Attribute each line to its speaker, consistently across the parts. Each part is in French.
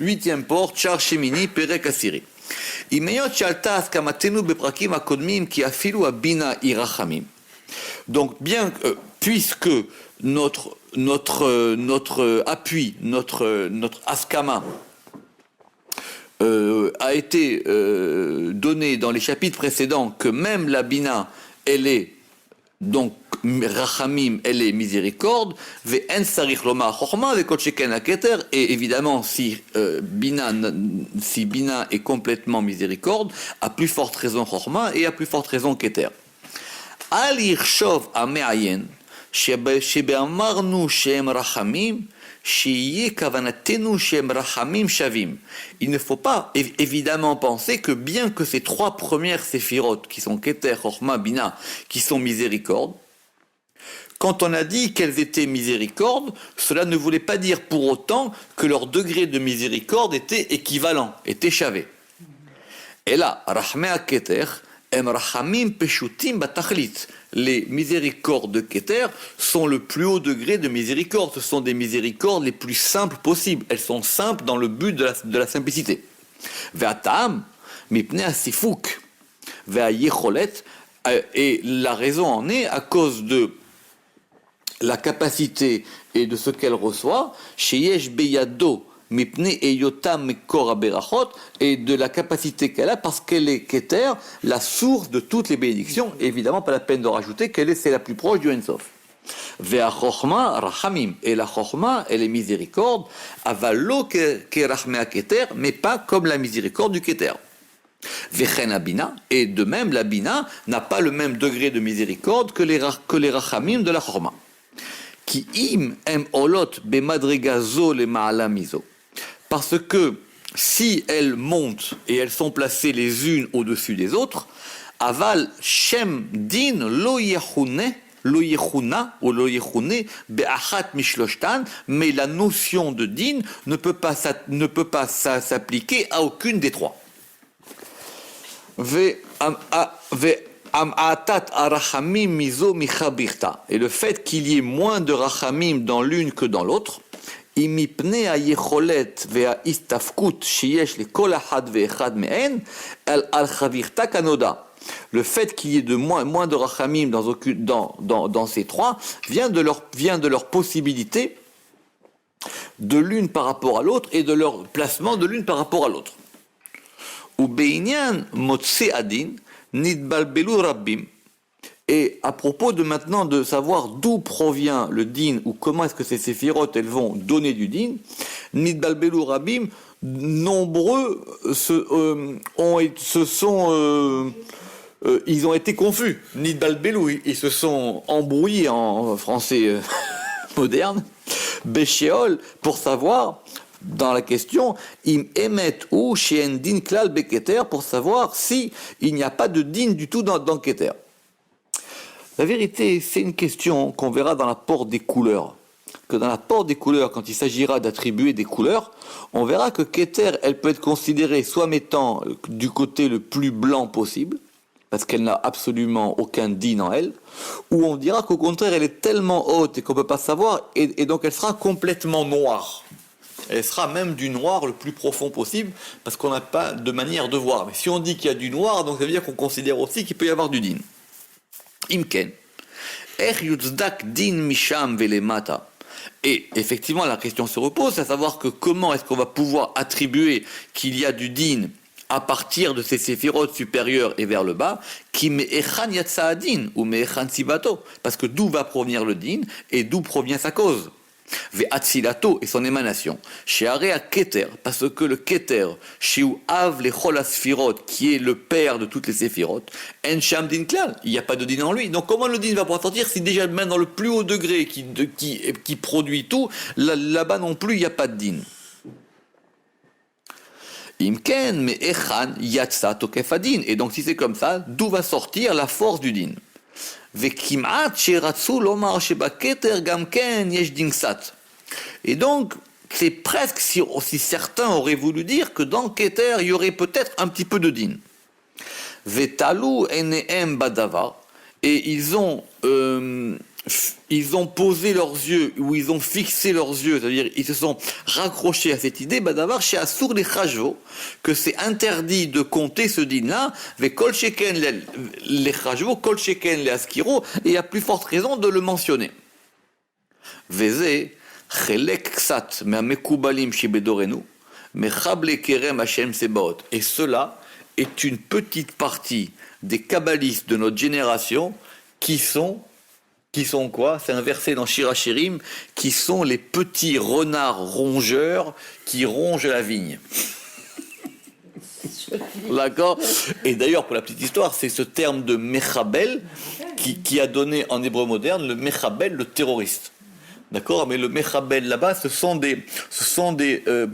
Speaker 1: 8e porte, Char Shemini, Perek Asiri. Imeyot Shalta Askamatenu Beprakim Akodmim Ki Afilu Abina Irachamim. Donc, bien puisque notre appui, notre askama a été donné dans les chapitres précédents que même la bina, elle est donc rachamim, elle est miséricorde, ve'en sarich lomar chochma ve'kol sheken haketer, et évidemment si bina est complètement miséricorde, à plus forte raison chochma et à plus forte raison keter. Al yirshov ame'ayen shebe'amarnu she'em rachamim il ne faut pas évidemment penser que bien que ces trois premières séphirotes, qui sont Keter, Chochma, Bina, qui sont miséricordes, quand on a dit qu'elles étaient miséricordes, cela ne voulait pas dire pour autant que leur degré de miséricorde était équivalent, était chavé. Et là, Rachmea Keter, Em Rachamim Peshutim Batachlit. Les miséricordes de Keter sont le plus haut degré de miséricorde. Ce sont des miséricordes les plus simples possibles. Elles sont simples dans le but de la simplicité. Ve'atam, mipnei asifuk, ve'ayecholet, et la raison en est à cause de la capacité et de ce qu'elle reçoit, sheyesh beyado, mipnei eyotam mekor haberachot, et de la capacité qu'elle a parce qu'elle est Keter, la source de toutes les bénédictions. Évidemment, pas la peine de rajouter qu'elle est, c'est la plus proche du Ensof. Ve'a chochma rachamim, et la chochma, elle est miséricorde, avalo ke rachmea Keter, mais pas comme la miséricorde du Keter. Vechen abina, et de même la bina n'a pas le même degré de miséricorde que les rachamim de la chochma. Ki im em olot bemadrega zo le ma'ala mizo. Parce que si elles montent et elles sont placées les unes au-dessus des autres, aval shem din lo yechuna ou lo yechune be'achat mishloshtan, mais la notion de din ne peut pas s'appliquer à aucune des trois. Et le fait qu'il y ait moins de rachamim dans l'une que dans l'autre, le fait qu'il y ait moins de rachamim dans ces trois vient de leur possibilité de l'une par rapport à l'autre et de leur placement de l'une par rapport à l'autre. Et à propos de maintenant de savoir d'où provient le din ou comment est-ce que ces séphirotes elles vont donner du din, Nidbalbelu Rabim, nombreux ils ont été confus. Nidbalbelu, ils se sont embrouillés en français moderne, Beshéol, pour savoir dans la question, im emet ou she'en din klal beketer, pour savoir si il n'y a pas de din du tout dans Keter. La vérité, c'est une question qu'on verra dans la porte des couleurs. Que dans la porte des couleurs, quand il s'agira d'attribuer des couleurs, on verra que Keter, elle peut être considérée soit mettant du côté le plus blanc possible, parce qu'elle n'a absolument aucun din en elle, ou on dira qu'au contraire, elle est tellement haute et qu'on ne peut pas savoir, et donc elle sera complètement noire. Elle sera même du noir le plus profond possible, parce qu'on n'a pas de manière de voir. Mais si on dit qu'il y a du noir, donc ça veut dire qu'on considère aussi qu'il peut y avoir du din. Imken. Er yutzdak din misham velemata. Et effectivement, la question se repose, c'est à savoir que comment est-ce qu'on va pouvoir attribuer qu'il y a du din à partir de ces séphirotes supérieures et vers le bas, qui me'echan yatsa din ou me'echan sibato, parce que d'où va provenir le din et d'où provient sa cause. Ve'atzilato et son émanation. She'area Keter, parce que le Keter, She'u Av lechol asfirot, qui est le père de toutes les séphirotes, En Sham din klal, il n'y a pas de din en lui. Donc comment le din va pouvoir sortir si déjà même dans le plus haut degré qui produit tout, là-bas non plus il n'y a pas de din. Imken me'echan yatsa tokef adin. Et donc si c'est comme ça, d'où va sortir la force du din? Et donc, c'est presque si certains auraient voulu dire que dans Keter, il y aurait peut-être un petit peu de din. Et ils ont ils ont posé leurs yeux, ou ils ont fixé leurs yeux, c'est-à-dire ils se sont raccrochés à cette idée, d'avoir chez Assour les Chajvo, que c'est interdit de compter ce din-là, avec Kol Sheken les Chajvo, Kol Sheken les Askiro, et à plus forte raison de le mentionner. Veze, Chelek Ksat, Me'amekubalim Shibedorenu, Mechable Kerem Hashem Sebaot. Et cela est une petite partie des kabbalistes de notre génération qui sont quoi? C'est un verset dans Shirachirim, qui sont les petits renards rongeurs qui rongent la vigne. D'accord? Et d'ailleurs, pour la petite histoire, c'est ce terme de Mechabel qui a donné en hébreu moderne le Mechabel, le terroriste. D'accord? Mais le Mechabel là-bas, ce sont des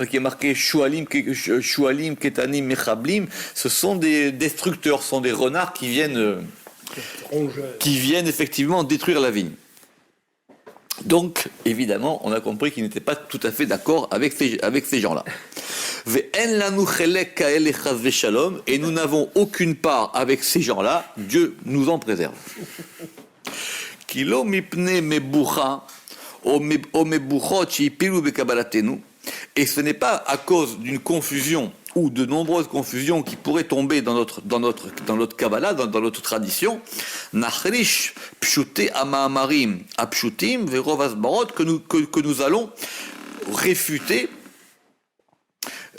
Speaker 1: qui est marqué Shualim, Ketanim, Mechablim, ce sont des destructeurs, ce sont des renards qui viennent effectivement détruire la vigne. Donc, évidemment, on a compris qu'ils n'étaient pas tout à fait d'accord avec ces gens-là. Et nous n'avons aucune part avec ces gens-là, Dieu nous en préserve. Et ce n'est pas à cause d'une confusion ou de nombreuses confusions qui pourraient tomber dans notre Kabbalah, dans notre tradition, nachrish pshute amamarim apshutim verov asbarot, que nous allons réfuter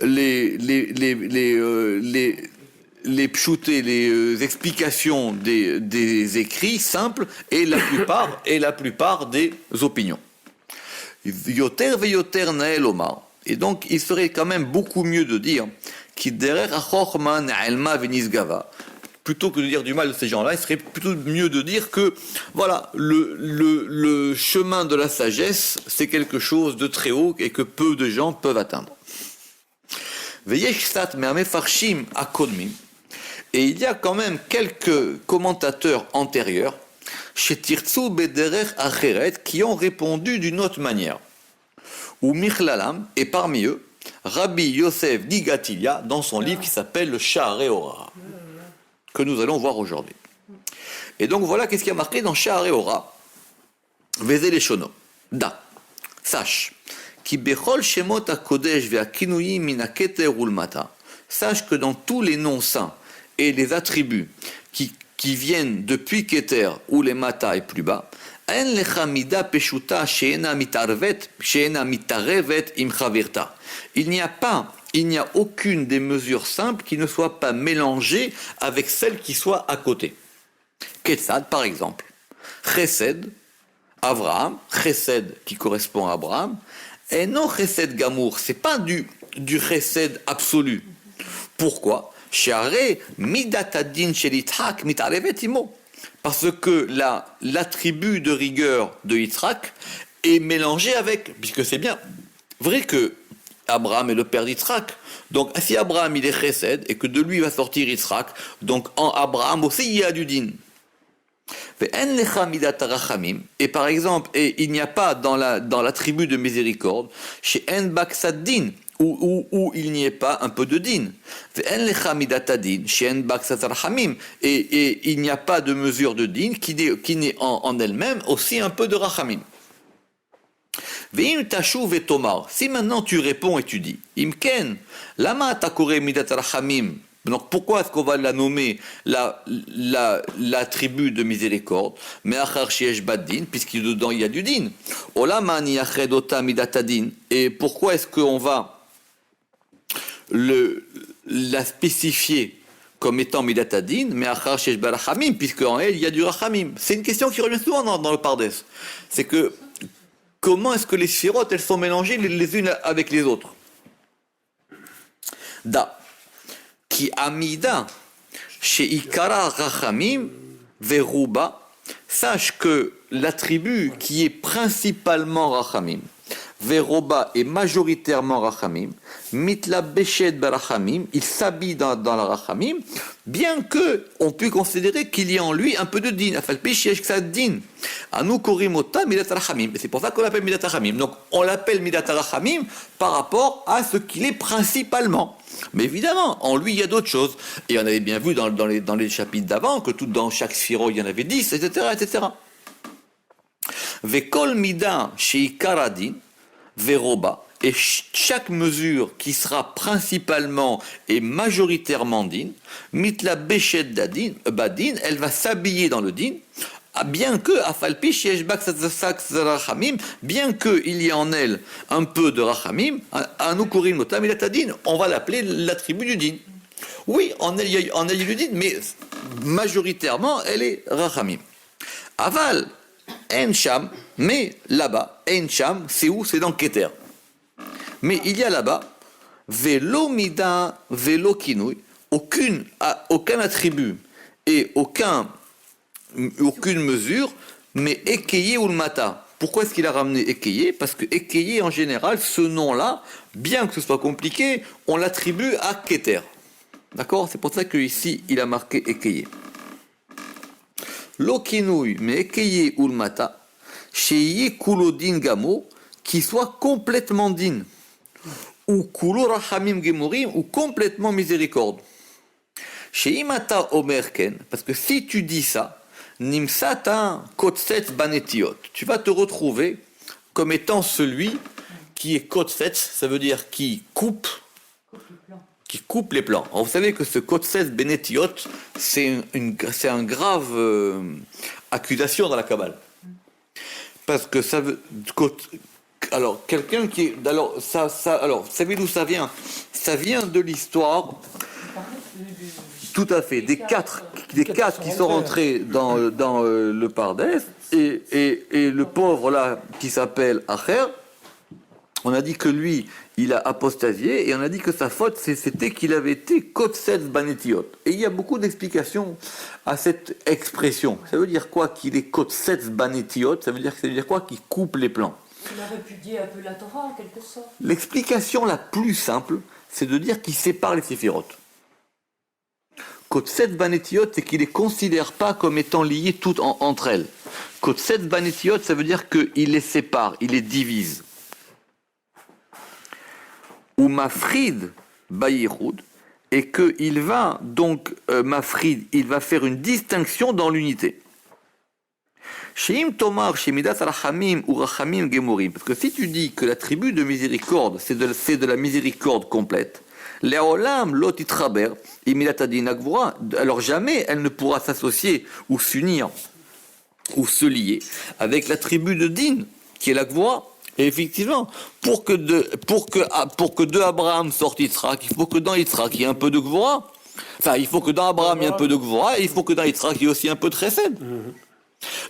Speaker 1: les pshutés, les explications des écrits simples et la plupart des opinions. Yoter veyoter nael omar. Et donc, il serait quand même beaucoup mieux de dire plutôt que de dire du mal de ces gens-là, il serait plutôt mieux de dire que, voilà, le chemin de la sagesse, c'est quelque chose de très haut et que peu de gens peuvent atteindre. Et il y a quand même quelques commentateurs antérieurs, chez Tirtsu Bederech Acheret, qui ont répondu d'une autre manière. Ou Michlalam, et parmi eux, Rabbi Yosef Digatilia, dans son livre qui s'appelle le Sha'arei Ora, que nous allons voir aujourd'hui. Et donc voilà qu'est-ce qui a marqué dans Sha'arei Ora. Veze Leshono. Da. Sache. Ki bechol shemot hakodesh ve'akinuyim min haketer ulmata. Sache que dans tous les noms saints et les attributs qui viennent depuis Keter ou les Mata et plus bas, il n'y a aucune des mesures simples qui ne soit pas mélangée avec celle qui soit à côté. Ketzad, par exemple. Chesed, Abraham, Chesed qui correspond à Abraham, et non Chesed Gamour, c'est pas du Chesed absolu. Pourquoi? Parce que l'attribut de rigueur de Yitzhak est mélangé avec, puisque c'est bien vrai que Abraham est le père d'Yitzhak, donc si Abraham il est chesed et que de lui va sortir Yitzhak, donc en Abraham aussi il y a du din. Et par exemple, il n'y a pas dans l'attribut de miséricorde, chez En Baksad Din, où il n'y ait pas un peu de din. Et il n'y a pas de mesure de din qui n'est en elle-même aussi un peu de rachamim. Si maintenant tu réponds et tu dis, Imken, lama takore midat rachamim. Donc pourquoi est-ce qu'on va la nommer l'attribut de miséricorde? Mais achar sheyesh bad-din, puisqu'il dedans il y a du din. Olama ni achredota midatadin. Et pourquoi est-ce qu'on va la spécifier comme étant midatadin, mais achar sheyesh barachamim, puisqu'en elle il y a du rachamim? C'est une question qui revient souvent dans le Pardes. C'est que comment est-ce que les sphirotes elles sont mélangées les unes avec les autres? Da. Qui amida chez Ikara Rachamim Veruba, sache que l'attribut qui est principalement Rachamim, Veruba est majoritairement Rachamim, Mitla Beshed Barachamim, il s'habille dans la Rachamim, bien que on puisse considérer qu'il y a en lui un peu de din, din. Anu korimota midat rachamim. C'est pour ça qu'on l'appelle midat rachamim. Donc on l'appelle midat rachamim par rapport à ce qu'il est principalement. Mais évidemment, en lui il y a d'autres choses. Et on avait bien vu dans les chapitres d'avant que dans chaque sphiro il y en avait 10, etc., etc. Vekol mida sheikar adin veroba. Et chaque mesure qui sera principalement et majoritairement din, mitla beshet dadin, badin, elle va s'habiller dans le din, bien que bien qu'il y ait en elle un peu de rachamim, on va l'appeler l'attribut du din. Oui, en elle il y a du din, mais majoritairement elle est rachamim. Aval, en sham, mais là-bas, en sham, c'est où? C'est dans Keter. Mais il y a là-bas, velo mida, velo kinouy, aucun attribut et aucune mesure, mais Ekeye ou le Mata. Pourquoi est-ce qu'il a ramené Ekeye? Parce que Ekeye, en général, ce nom-là, bien que ce soit compliqué, on l'attribue à Keter. D'accord? C'est pour ça qu'ici, il a marqué Ekeye. L'Okinouy, mais Ekeye ou le Mata, Sheye Kulo Din Gamo, qui soit complètement din, ou Kulo Rachamim Gemorim, ou complètement miséricorde. Chez Imata Omerken, parce que si tu dis ça, Nimsata Kotset Banetiot, tu vas te retrouver comme étant celui qui est Kotset, ça veut dire qui coupe les plans. Alors vous savez que ce Kotset Banetiot, c'est un grave accusation dans la Kabbale. Parce que ça veut. Alors, quelqu'un qui est. Alors, vous savez d'où ça vient? Ça vient de l'histoire. Tout à fait. Des quatre qui sont rentrés dans le Pardès, et le pauvre là, qui s'appelle Acher, on a dit que lui, il a apostasié, et on a dit que sa faute, c'était qu'il avait été Kotset Banetiot. Et il y a beaucoup d'explications à cette expression. Ça veut dire quoi qu'il est Kotset Banetiot? Ça veut dire quoi? Qu'il coupe les plans.
Speaker 2: Il a répudié un peu la Torah, en quelque sorte.
Speaker 1: L'explication la plus simple, c'est de dire qu'il sépare les séphirotes. Kotset Banetiot, c'est qu'il ne les considère pas comme étant liées toutes entre elles. Kotset Banetiot, ça veut dire qu'il les sépare, il les divise. Ou Mafrid Bayiroud, et qu'il va donc, Mafrid, il va faire une distinction dans l'unité. Sheim Tomar, Shemidat Rachamim ou Rachamim Gemorim, parce que si tu dis que l'attribut de miséricorde, c'est de la miséricorde complète, Leolam Lotitraber, Imilatadin Agvura, alors jamais elle ne pourra s'associer ou s'unir ou se lier avec l'attribut de Din, qui est l'Agvura. Et effectivement, pour que de Abraham sorte Yitzhak, il faut que dans Yitzhak il y ait un peu de Gvura. Enfin, il faut que dans Abraham il y ait un peu de Gvura, et il faut que dans Yitzhak il y ait aussi un peu de Chesed.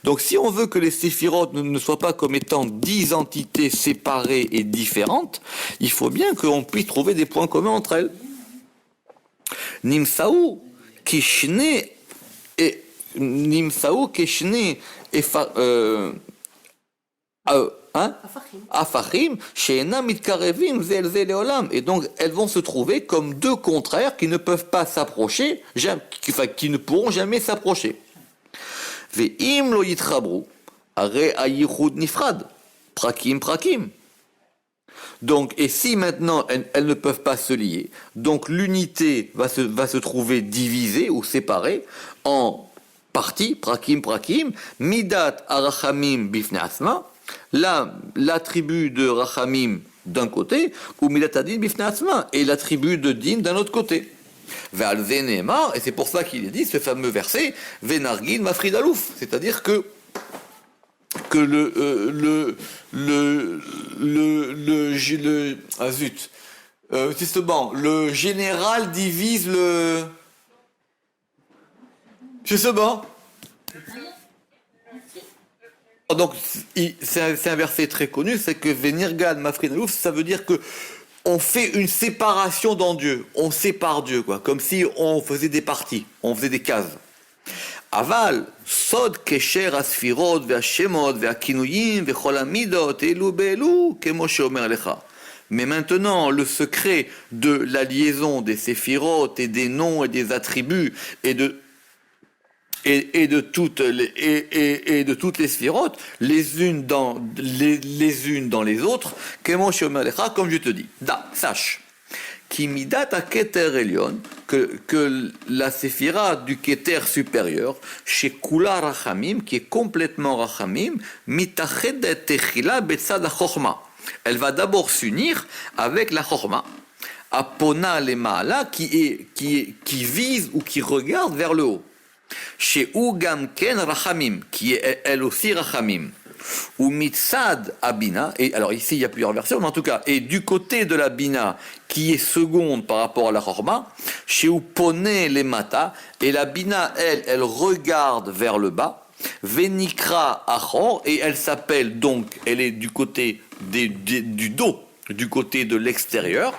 Speaker 1: Donc si on veut que les séphirotes ne soient pas comme étant 10 entités séparées et différentes, il faut bien qu'on puisse trouver des points communs entre elles. Nimsaou kishne et Afachim, she'ena mitkarevim zel zel leolam. Et donc elles vont se trouver comme deux contraires qui ne peuvent pas s'approcher, qui ne pourront jamais s'approcher. Ve'im lo yitchabru, are ayichud nifrad, prakim prakim. Donc, et si maintenant elles ne peuvent pas se lier, donc l'unité va se trouver divisée ou séparée en parties, prakim prakim, midat arachamim bifnei atzma, l'attribut de rachamim d'un côté, ou midat adin bifnei atzma, et l'attribut de din d'un autre côté. Ve'al ze ne'emar, et c'est pour ça qu'il est dit ce fameux verset, ve'nargin mafrid alouf, c'est-à-dire que justement, le général divise le... Justement. Donc, c'est un verset très connu, c'est que Venirgad Mafrid Alouf, ça veut dire que on fait une séparation dans Dieu, on sépare Dieu, quoi, comme si on faisait des parties, on faisait des cases. Aval, sod kesher asfirot ve'ashemot ve'akinuyim ve'chol amidot elu be'elu kemo sheomer lecha. Mais maintenant, le secret de la liaison des séphirotes et des noms et des attributs et de toutes les sphirotes, les unes dans les autres, kemo sheomer lecha, comme je te dis. Da, sache, ki midat haketer elyon, que la séphira du Keter supérieur, chez Kula Rachamim, qui est complètement Rachamim, Mitachedet Techila Betzad HaChochma. Elle va d'abord s'unir avec la Chorma, Apona le Maala, qui vise ou qui regarde vers le haut. Chez Ugam Ken Rachamim, qui est elle aussi Rachamim. Ou Mitzad Abina, et alors ici il y a plusieurs versions, mais en tout cas, et du côté de la Bina, qui est seconde par rapport à la Chorma, chez Upone le Mata, et la Bina, elle regarde vers le bas. Venikra Achor, et elle s'appelle donc, elle est du côté du dos, du côté de l'extérieur.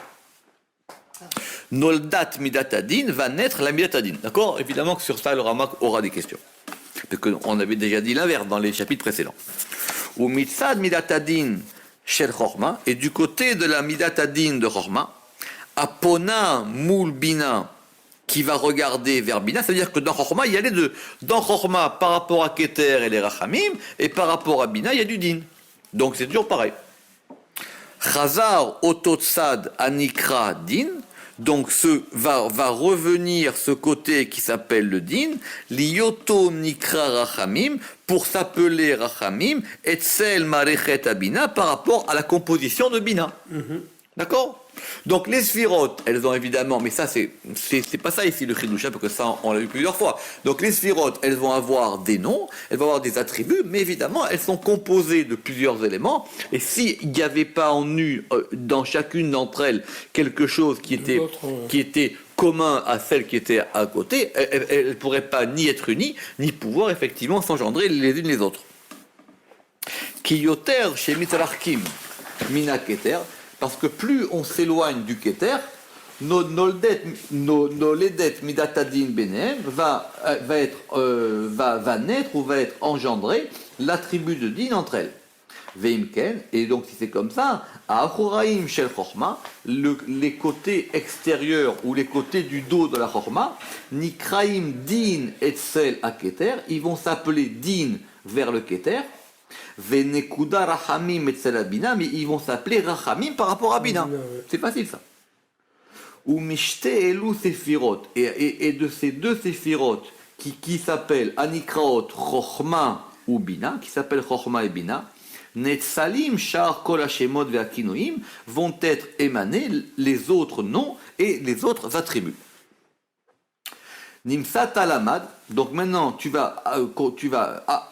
Speaker 1: Noldat Midatadin, va naître la Midatadin. D'accord? Évidemment que sur ça, le Ramak aura des questions. Parce qu'on avait déjà dit l'inverse dans les chapitres précédents. Ou Mitzad Midatadin Shel Chorma, et du côté de la Midatadin de Chorma, Apona Moul Bina, qui va regarder vers Bina, c'est-à-dire que dans Chorma, il y a les deux. Dans Chorma, par rapport à Keter et les Rachamim, et par rapport à Bina, il y a du Din. Donc c'est toujours pareil. Chazar Ototsad Anikra Din, donc va revenir ce côté qui s'appelle le Din, Lioto Nikra Rachamim, pour s'appeler Rachamim, Etzel Marechet Abina, par rapport à la composition de Bina. D'accord? Donc les sphirotes, elles ont évidemment, mais ça c'est pas ça ici le chidoucha, parce que ça on l'a vu plusieurs fois. Donc les sphirotes, elles vont avoir des noms, elles vont avoir des attributs, mais évidemment elles sont composées de plusieurs éléments. Et s'il n'y avait pas en nu dans chacune d'entre elles quelque chose qui était commun à celle qui était à côté, elles ne pourraient pas ni être unies, ni pouvoir effectivement s'engendrer les unes les autres. Kiyoter chez Mitzarachkim Mina Keter. Parce que plus on s'éloigne du Keter, Noledet Midatadin Benem va naître ou va être engendré l'attribut de Din entre elles. Veimken, et donc si c'est comme ça, à Achoraim Shel Chorma, les côtés extérieurs ou les côtés du dos de la Chorma, Nikraim Din Etzel à Keter, ils vont s'appeler Din vers le Keter. Venekuda Rachamim et Bina, mais ils vont s'appeler Rachamim par rapport à Bina. C'est facile ça. Ou Mishte Elu Sephirot, et de ces deux Sephirot qui s'appellent Anikraot Chochma ou Bina, qui s'appellent Chochma et Bina, Netzalim Shar Kol Hashemot Ve'Akinoim, vont être émanés les autres noms et les autres attributs. Nimsat Alamad, donc maintenant tu vas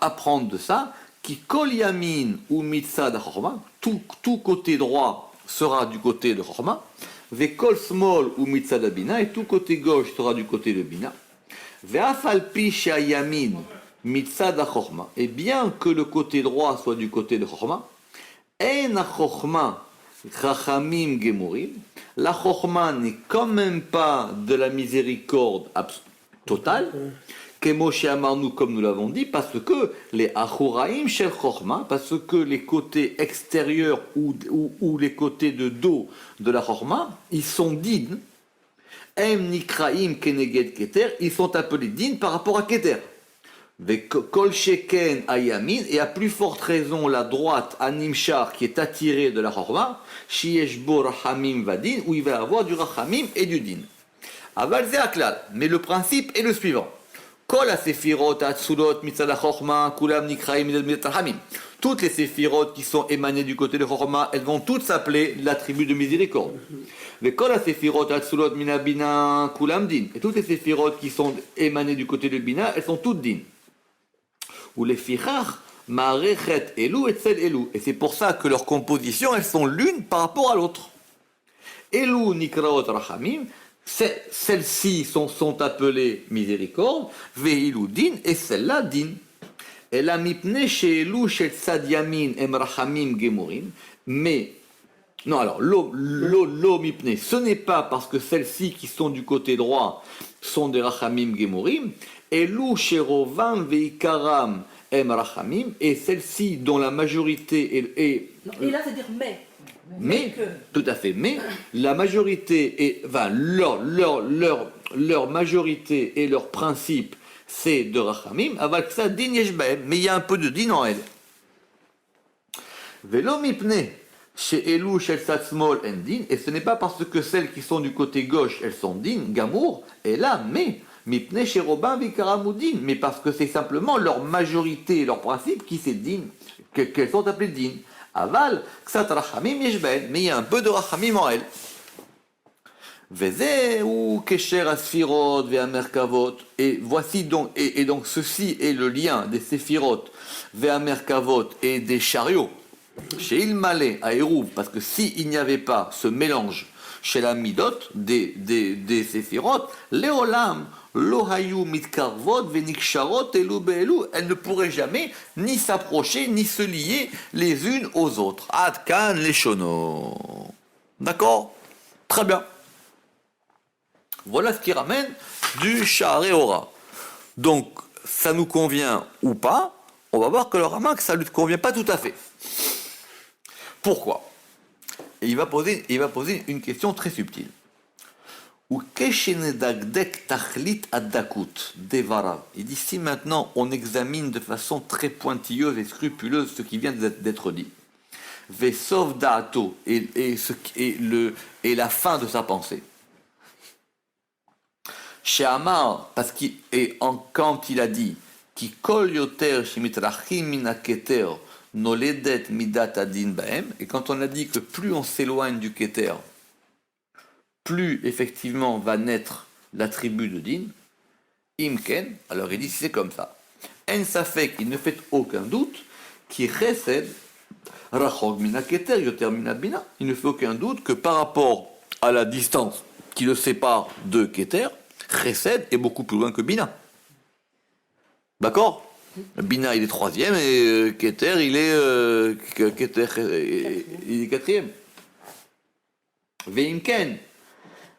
Speaker 1: apprendre de ça. Qui kol yamin ou mitzad chorma, tout côté droit sera du côté de chorma, ve kol smol ou mitzad bina, et tout côté gauche sera du côté de bina, ve afal pi yamin mitzad chorma, et bien que le côté droit soit du côté de chorma, en chorma rachamim gemurim, la chorma n'est quand même pas de la miséricorde totale. Comme nous l'avons dit, parce que les Achoraim Shel Chorma, parce que les côtés extérieurs ou les côtés de dos de la Chorma, ils sont Din. Em Nikraim Keneged Keter, ils sont appelés Din par rapport à Keter. Kol Sheken Ayamin, et à plus forte raison la droite Animshar qui est attirée de la Chorma, Shieshbo Rachamim Vadin, où il va y avoir du Rachamim et du Din. Aval Ze Aklal, mais le principe est le suivant. Kol ha-sephirot ha-tzulot mitzad ha-chochma, kulam nikraim mitzad ha-hamim. Toutes les séphirot qui sont émanées du côté de Chochma, elles vont toutes s'appeler l'attribut de miséricorde. Mais kol ha-sephirot ha-tzulot min ha-bina, kulam din. Et toutes les séphirot qui sont émanées du côté de Bina, elles sont toutes din. Ou les fichach, ma'arechet elu etzel elu. Et c'est pour ça que leurs compositions, elles sont l'une par rapport à l'autre. Elu nikraot rachamim. Celles-ci sont appelées miséricorde, ve'ilu din, et celle-là din. Et la mipne she'elu shel tzad yamin em rachamim gemurim, mais, non alors, lo mipne, ce n'est pas parce que celles-ci qui sont du côté droit sont des rachamim gemurim, elu sherovam ve'ikaram em rachamim, et celles-ci dont la majorité est...
Speaker 2: Non, et là, c'est-à-dire
Speaker 1: Mais, tout à fait, mais la majorité, leur majorité et leur principe, c'est de Rachamim, avec ça, din yeshbahem, mais il y a un peu de din en elle. Velo mipne, Chez Elou, chez Satsmol, en din, et ce n'est pas parce que celles qui sont du côté gauche, elles sont din, gamour, et là, mais, mipne chez Robin, vikaramoudin, mais parce que c'est simplement leur majorité, leur principe qui c'est din, qu'elles sont appelées din. Aval, ksat rachamim yeshben, mais il y a un peu de rachamim en elles. Veze ou kesher asfirot ve'amerkavot, et voici donc, et donc ceci est le lien des séphirot ve'amerkavot et des chariots. Chez Ilmalé, à Hérouv, parce que s'il n'y avait pas ce mélange chez la Midot, des Séphirot, Léolam, Lohayu mitkarvot, veniksharot, elou be'elou, elles ne pourraient jamais ni s'approcher, ni se lier les unes aux autres. Adkan les shono. D'accord? Très bien. Voilà ce qui ramène du Sha'arei Ora. Donc, ça nous convient ou pas? On va voir que le Ramak, ça ne lui convient pas tout à fait. Pourquoi? Et il va poser une question très subtile. Il dit si maintenant on examine de façon très pointilleuse et scrupuleuse ce qui vient d'être dit, Vesov da'ato et la fin de sa pensée. Chez Amar, parce quand il a dit Ki kol yoter shemitrachim min haketer noledet midat adin bahem, et quand on a dit que plus on s'éloigne du keter, plus effectivement va naître l'attribut de din, imken, alors il dit si c'est comme ça. En safek, il ne fait aucun doute, qui chesed rachog min haketer yoter min bina, il ne fait aucun doute que par rapport à la distance qui le sépare de keter, chesed est beaucoup plus loin que bina. D'accord? Bina, il est troisième et Keter, il est quatrième. Veimken.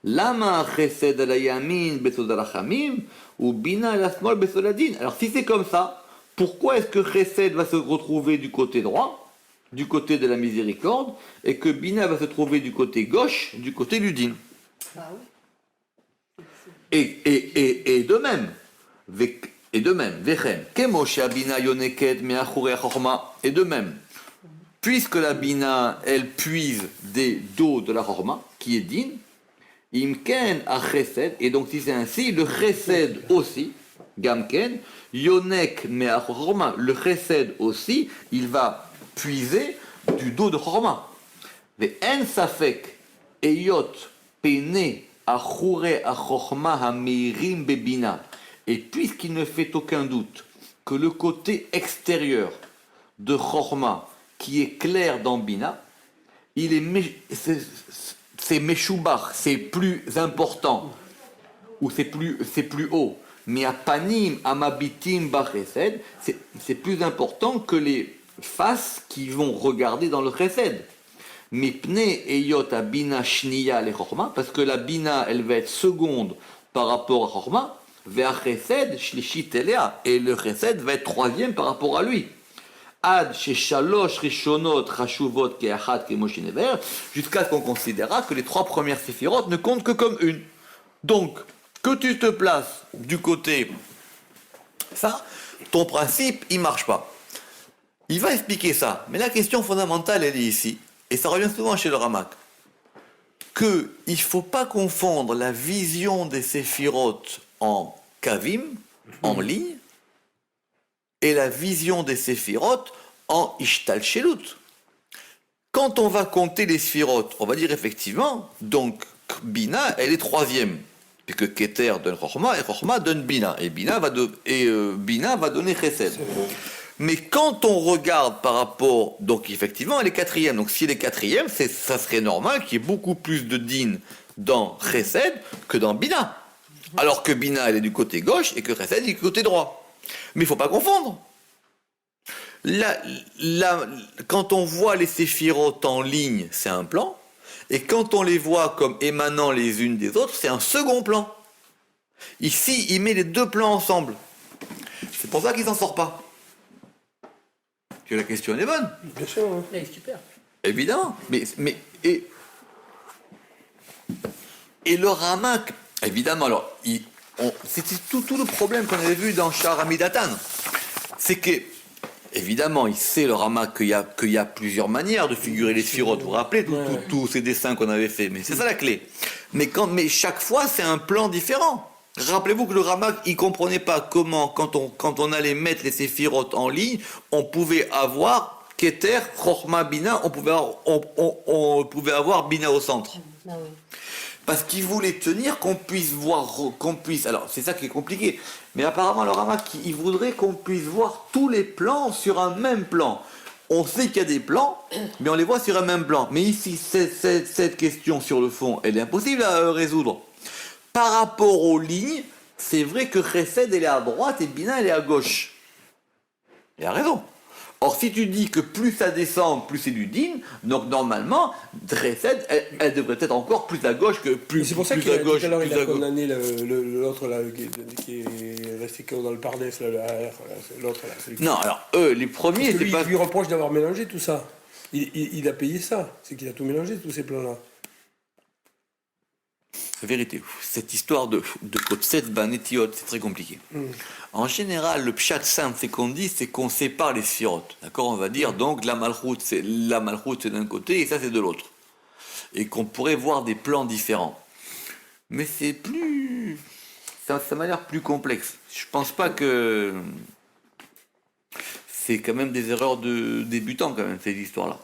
Speaker 1: Lama chesed ala yamin besod rachamim ou bina ala smol besod adin. Alors si c'est comme ça, pourquoi est-ce que chesed va se retrouver du côté droit, du côté de la miséricorde, et que bina va se trouver du côté gauche, du côté du din?
Speaker 2: Bah oui.
Speaker 1: Et de même, et de même, et de même, puisque la bina, elle puise des dos de la chorma, qui est din, imken a chesed, et donc si c'est ainsi, le chesed aussi, gamken, yonek me a chorma, le chesed aussi, il va puiser du dos de chorma. Mais en safek, eyot, pene, achure a chorma hamirim bebina. Et puisqu'il ne fait aucun doute que le côté extérieur de Chorma, qui est clair dans Bina, c'est Meshubach, c'est plus important, ou c'est plus haut. Mais à Panim, à Mabitim, Bachesed, c'est plus important que les faces qui vont regarder dans le Chesed. Mipne eyot a Bina Shniya le Chorma, parce que la Bina, elle va être seconde par rapport à Chorma, et le chesed va être troisième par rapport à lui. Ad shalosh rishonot chashuvot keachat kemoshinever, jusqu'à ce qu'on considérera que les trois premières séphirotes ne comptent que comme une. Donc, que tu te places du côté ça, ton principe, il marche pas. Il va expliquer ça, mais la question fondamentale, elle est ici, et ça revient souvent chez le Ramak, qu'il ne faut pas confondre la vision des séphirotes en kavim, en ligne, et la vision des séphirotes en ishtalchelut. Quand on va compter les séphirotes, on va dire effectivement, donc Bina, elle est troisième, puisque Keter donne Chochma, et Chochma donne Bina, et Bina va donner Chesed. Mais quand on regarde par rapport, donc effectivement, elle est quatrième, donc si elle est quatrième, ça serait normal qu'il y ait beaucoup plus de din dans Chesed que dans Bina. Alors que Bina, elle est du côté gauche et que Chesed est du côté droit. Mais il ne faut pas confondre. Quand on voit les séphirotes en ligne, c'est un plan. Et quand on les voit comme émanant les unes des autres, c'est un second plan. Ici, il met les deux plans ensemble. C'est pour ça qu'il ne s'en sort pas. Que la question est bonne.
Speaker 3: Bien sûr. Hein.
Speaker 2: Là, il est super.
Speaker 1: Évidemment. Et le Ramak, évidemment, alors, c'était tout le problème qu'on avait vu dans Sha'ar Hamidatan. C'est que, évidemment, il sait le Rama qu'il y a plusieurs manières de figurer les sphirotes. Vous vous rappelez tous ces dessins qu'on avait fait, mais c'est ça la clé. Mais chaque fois, c'est un plan différent. Rappelez-vous que le Rama, il comprenait pas comment, quand on allait mettre les séphirotes en ligne, on pouvait avoir Keter, Chochma, Bina, on pouvait avoir Bina au centre.
Speaker 2: Ah oui.
Speaker 1: Parce qu'il voulait tenir qu'on puisse voir, alors c'est ça qui est compliqué, mais apparemment le Rama, il voudrait qu'on puisse voir tous les plans sur un même plan. On sait qu'il y a des plans, mais on les voit sur un même plan. Mais ici, cette question sur le fond, elle est impossible à résoudre. Par rapport aux lignes, c'est vrai que Chesed, elle est à droite et Bina, elle est à gauche. Il a raison. Or, si tu dis que plus ça descend, plus c'est du din, donc normalement, Chesed, elle devrait être encore plus à gauche que plus à gauche.
Speaker 3: C'est pour ça qu'il a condamné l'autre là, qui est resté dans le Pardès, l'autre là.
Speaker 1: Non, alors les premiers,
Speaker 3: parce que
Speaker 1: c'est pas...
Speaker 3: Il lui reproche d'avoir mélangé tout ça. Il a payé ça. C'est qu'il a tout mélangé, tous ces plans-là.
Speaker 1: La vérité, cette histoire de Kotset Banetiot, c'est très compliqué. En général, le pshat simple, c'est qu'on sépare les sphirotes. D'accord? On va dire, donc, la malchoute, c'est d'un côté, et ça, c'est de l'autre. Et qu'on pourrait voir des plans différents. Mais c'est plus... Ça m'a l'air plus complexe. Je pense pas que... C'est quand même des erreurs de débutants, quand même, ces histoires-là.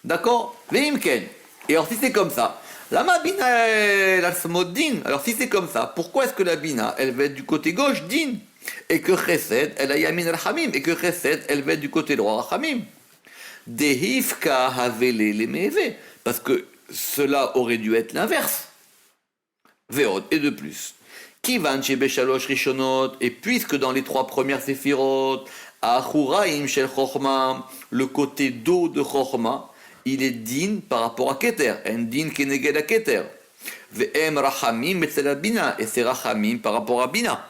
Speaker 1: D'accord? Veimken. Et alors, si c'est comme ça, la bina la smodin. Alors si c'est comme ça, pourquoi est-ce que la bina, elle va être du côté gauche, din, et que chesed, elle a yamin rachamim, et que chesed, elle va être du côté droit, rachamim. Dehifka havele le meve, parce que cela aurait dû être l'inverse. Veod, et de plus. Kivan shebeshalosh rishonot, et puisque dans les trois premières séphirot, achuraim shel chochma, le côté dos de chochma, il est din par rapport à Keter, un din keneged à Keter. Ve'em rachamim etzel bina, et c'est rachamim par rapport à Bina.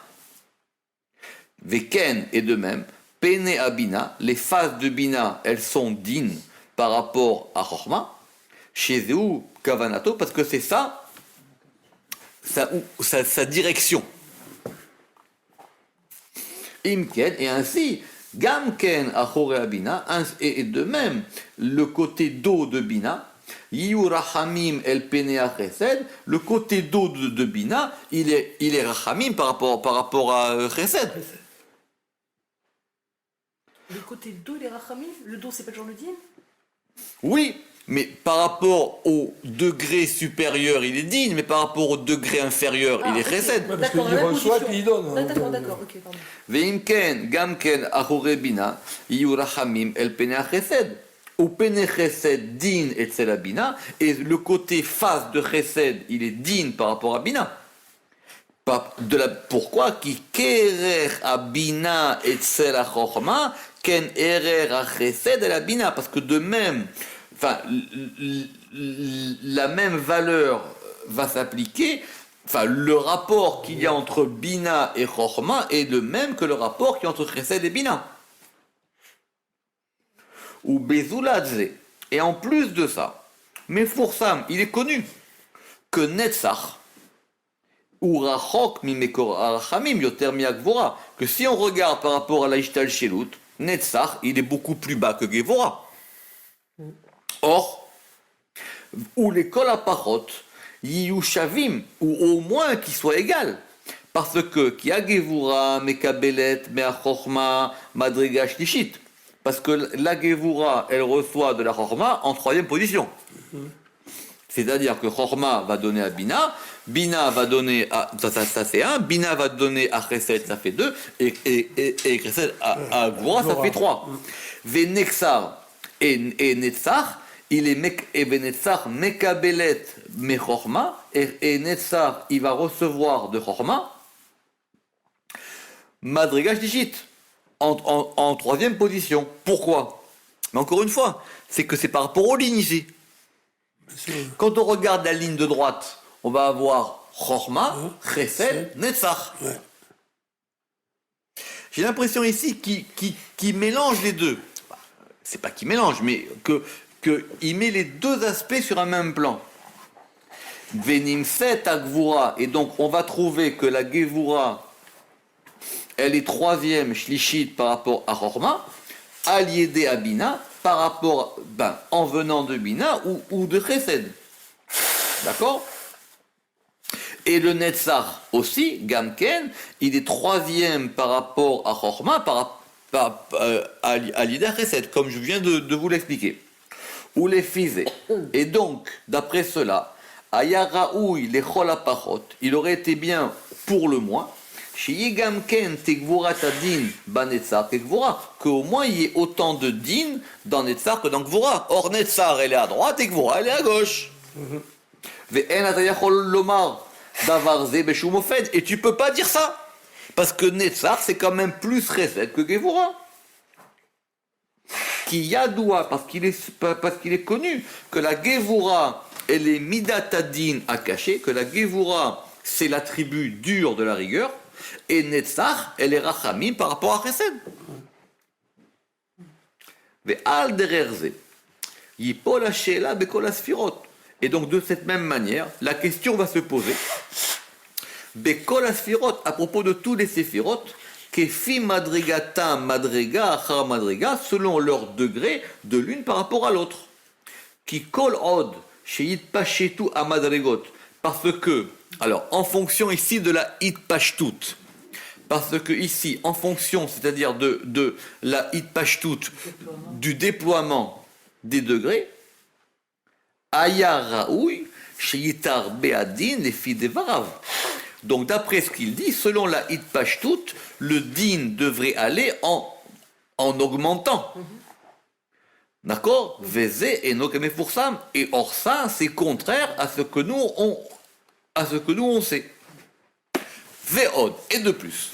Speaker 1: Ve'ken, et de même, pene à Bina, les phases de Bina, elles sont din par rapport à Chochma, chez Zéou Kavanato, parce que c'est ça, sa direction. Imken, et ainsi, Gamken achore Bina, et de même, le côté dos de Bina, Yiu Rachamim el Penea Chesed, le côté dos de Bina, il est Rachamim par rapport à Chesed.
Speaker 2: Le côté dos, les rachamim, le dos, c'est pas toujours le din?
Speaker 1: Oui, mais par rapport au degré supérieur, il est digne, mais par rapport au degré inférieur, il est Chesed.
Speaker 3: Parce qu'il reçoit puis il donne.
Speaker 2: D'accord, ok, pardon.
Speaker 1: Veimken, Gamken achore Bina, Yiu Rachamim el Penea Chesed. Ou Pene Chesed din etzel a Bina, et le côté face de Chesed, il est din par rapport à Bina. Pourquoi qui kerer a Bina etzel a Chochma, ken erer a Chesed et la Bina, parce que de même, enfin, la même valeur va s'appliquer. Enfin, le rapport qu'il y a entre Bina et Chochma est le même que le rapport qu'il y a entre Chesed et Bina. Ou Bezuladze. Et en plus de ça, Mefursam, il est connu que Netzach, ou Rachok mimekor arachamim yoter miakvora, que si on regarde par rapport à la Ishtal Shelut, Netzach, il est beaucoup plus bas que Gevora. Or, ou les Kolapachot, Yiyushavim, ou au moins qu'ils soient égales. Parce que, qui a Gevura, Mekabelet, Meachochma, Madriga Shlishit. Parce que la Gevura, elle reçoit de la Chochma en troisième position. C'est-à-dire que Chochma va donner à Bina, Bina va donner à... Ça c'est 1, Bina va donner à Chesed, ça fait 2, et Chesed à Gevura, ça fait 3. Venexar et Netzach, il est Venetzach Mekabelet me Chochma, et Netzach, il va recevoir de Chochma Madriga Shlishit. En troisième position. Pourquoi? Mais encore une fois, c'est que c'est par rapport aux lignes ici. Quand on regarde la ligne de droite, on va avoir Chochma, Chesed, Netzach. Ouais. J'ai l'impression ici qu'il mélange les deux. C'est pas qu'il mélange, mais qu'il met les deux aspects sur un même plan. Venim set à Gvura, et donc on va trouver que la Gevura, elle est troisième Shlishit par rapport à Chorma, Aliédé à Bina, par rapport, en venant de Bina ou de Chesed. D'accord? Et le Netzach aussi, Gamken, il est troisième par rapport à Chorma, à l'idée Chesed, comme je viens de vous l'expliquer. Ou les Fizé. Et donc, d'après cela, Ayaraoui, les Cholapachot, il aurait été bien pour le moins, chez Gamken, Tegvura Tadin, Banetzar, Tegvura, qu'au moins il y ait autant de din dans Netzar que dans Gvura. Or, Netzar, elle est à droite et Gvura, elle est à gauche. Et tu peux pas dire ça. Parce que Netzar, c'est quand même plus Chesed que Gevura. Qui Yadoua, parce qu'il est connu que la Gevura, elle est Midatadin à cacher, que la Gevura, c'est l'attribut dur de la rigueur, et Netzar, elle est Rachamim par rapport à Chesed. Ve'al dererze, yipol hashela bekol asfirot. Et donc, de cette même manière, la question va se poser. Bekol asfirot, à propos de tous les séphirot, kefi madrigata madriga achar madriga, selon leur degré de l'une par rapport à l'autre. Qui kol od, sheyit pashetu amadrigot. Parce que, alors, en fonction ici de la hitpashtut, parce que ici, en fonction, c'est-à-dire de la hitpashtut, du déploiement des degrés, Aya Raoui, Sheyitar Beadin, les filles des Varav. Donc, d'après ce qu'il dit, selon la Hitpashtut, le din devrait aller en augmentant. D'accord? Vézé et Nokemefursam. Et or, ça, c'est contraire à ce que nous on sait. Véod. Et de plus.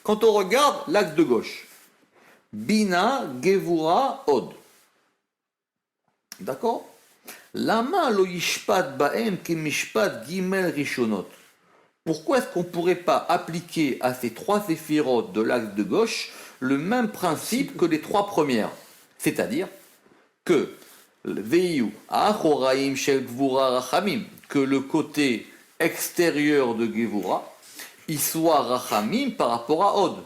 Speaker 1: Quand on regarde l'axe de gauche, Bina, Gevura, Od. D'accord? Lama lo yishpat baem ki mishpat gimel rishonot. Pourquoi est-ce qu'on ne pourrait pas appliquer à ces trois séphirotes de l'axe de gauche le même principe que les trois premières? C'est-à-dire que veiyu achoraim shel gvura rachamim, que le côté extérieur de Gevura, il soit rachamim par rapport à Od.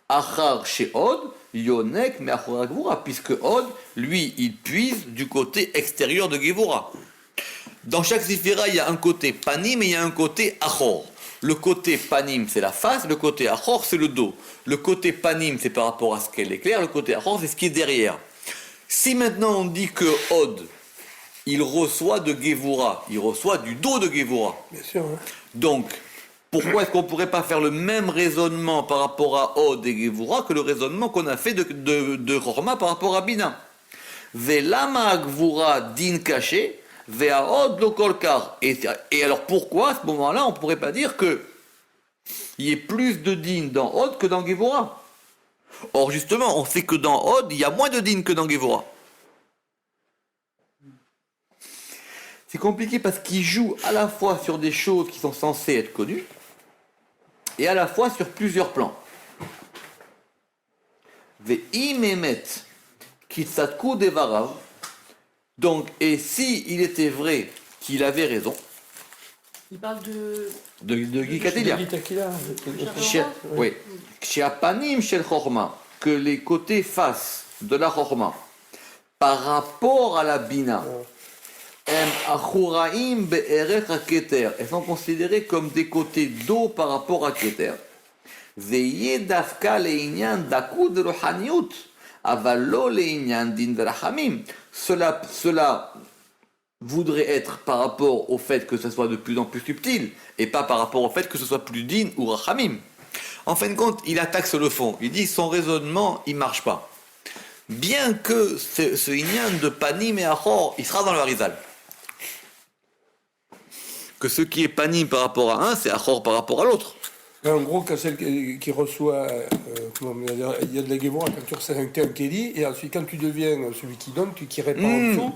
Speaker 1: Achar chez Od, Yonek mais Achora Gvura, puisque Od, lui, il puise du côté extérieur de Gevura. Dans chaque séphira, il y a un côté panim et il y a un côté achor. Le côté panim, c'est la face, le côté achor, c'est le dos. Le côté panim, c'est par rapport à ce qu'elle éclaire, le côté achor, c'est ce qui est derrière. Si maintenant on dit que Od, il reçoit de Gevura, il reçoit du dos de Gevura.
Speaker 3: Bien sûr. Hein.
Speaker 1: Donc, pourquoi est-ce qu'on ne pourrait pas faire le même raisonnement par rapport à Od et Gevura que le raisonnement qu'on a fait de Chorma par rapport à Bina? Velama Gvura din caché, vea Od lo kolkar. Et alors pourquoi à ce moment-là on ne pourrait pas dire qu'il y ait plus de din dans Od que dans Gevura? Or justement, on sait que dans Od, il y a moins de din que dans Gevura. C'est compliqué parce qu'il joue à la fois sur des choses qui sont censées être connues et à la fois sur plusieurs plans. Ve'imemet kitsatku devarav. Donc, et si il était vrai qu'il avait raison,
Speaker 2: Il parle de
Speaker 1: Gikatelia. Oui. Chez Apanim shel Chorma, que les côtés face de la Chorma, par rapport à la Bina, elles sont considérées comme des côtés d'eau par rapport à Keter. Cela voudrait être par rapport au fait que ce soit de plus en plus subtil et pas par rapport au fait que ce soit plus din ou rachamim. En fin de compte, il attaque sur le fond. Il dit son raisonnement, il marche pas. Bien que ce inyan de panim et achor, il sera dans le harizal. Que ce qui est panim par rapport à un, c'est achor par rapport à l'autre.
Speaker 3: En gros, quand celle qui reçoit, il y a de la Gevura quand tu reçois un kéli, et ensuite quand tu deviens celui qui donne, qui répand en dessous.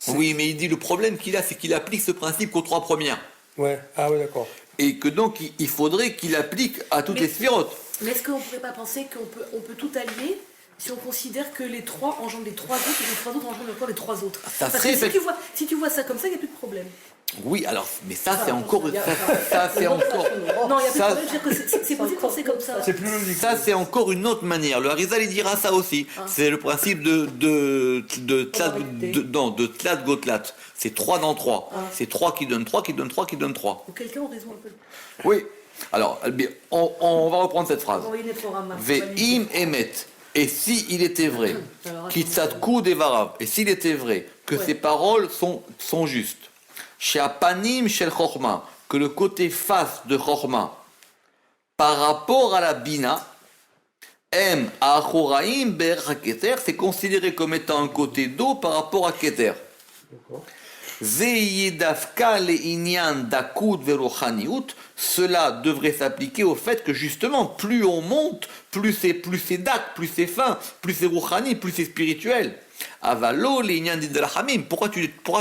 Speaker 1: Oui, mais il dit le problème qu'il a, c'est qu'il applique ce principe qu'aux trois premières.
Speaker 3: Ouais, ah ouais, d'accord.
Speaker 1: Et que donc il faudrait qu'il applique à toutes les sphirotes.
Speaker 2: Mais est-ce qu'on ne pourrait pas penser qu'on peut tout allier si on considère que les trois engendrent les trois autres et les trois autres engendrent encore les trois autres?
Speaker 1: Ça
Speaker 2: Parce
Speaker 1: serait
Speaker 2: que si tu vois ça comme ça, il n'y a plus de problème.
Speaker 1: Oui, alors, mais ça c'est encore... Ça c'est encore...
Speaker 2: Non, il y a plus de
Speaker 1: Ça-
Speaker 2: problème, je veux dire que c'est possible de penser comme ça.
Speaker 3: C'est plus logique.
Speaker 1: Ça, c'est encore une autre manière. Le Harizal, il dira ça aussi. C'est le principe de tlat gotlat. C'est 3 dans 3. C'est 3 qui donnent 3, qui donnent 3, qui donnent 3.
Speaker 2: Donc quelqu'un en raison un peu.
Speaker 1: Oui. Alors, bien, on va reprendre cette phrase.
Speaker 2: Envoyez les programmes.
Speaker 1: Ve'im emet. Et si il était vrai, kitzatku devarav. Et s'il était vrai que ces paroles sont justes. She'apanim shel chorma. Que le côté face de chorma par rapport à la bina, M achoraim ber keter, c'est considéré comme étant un côté d'eau par rapport à keter. Ze'yedavka le'inyan dakut verochaniut, cela devrait s'appliquer au fait que justement, plus on monte, plus c'est dak, plus c'est fin, plus c'est rouchani, plus c'est spirituel. Avalo le'inyan didrachamim. Pourquoi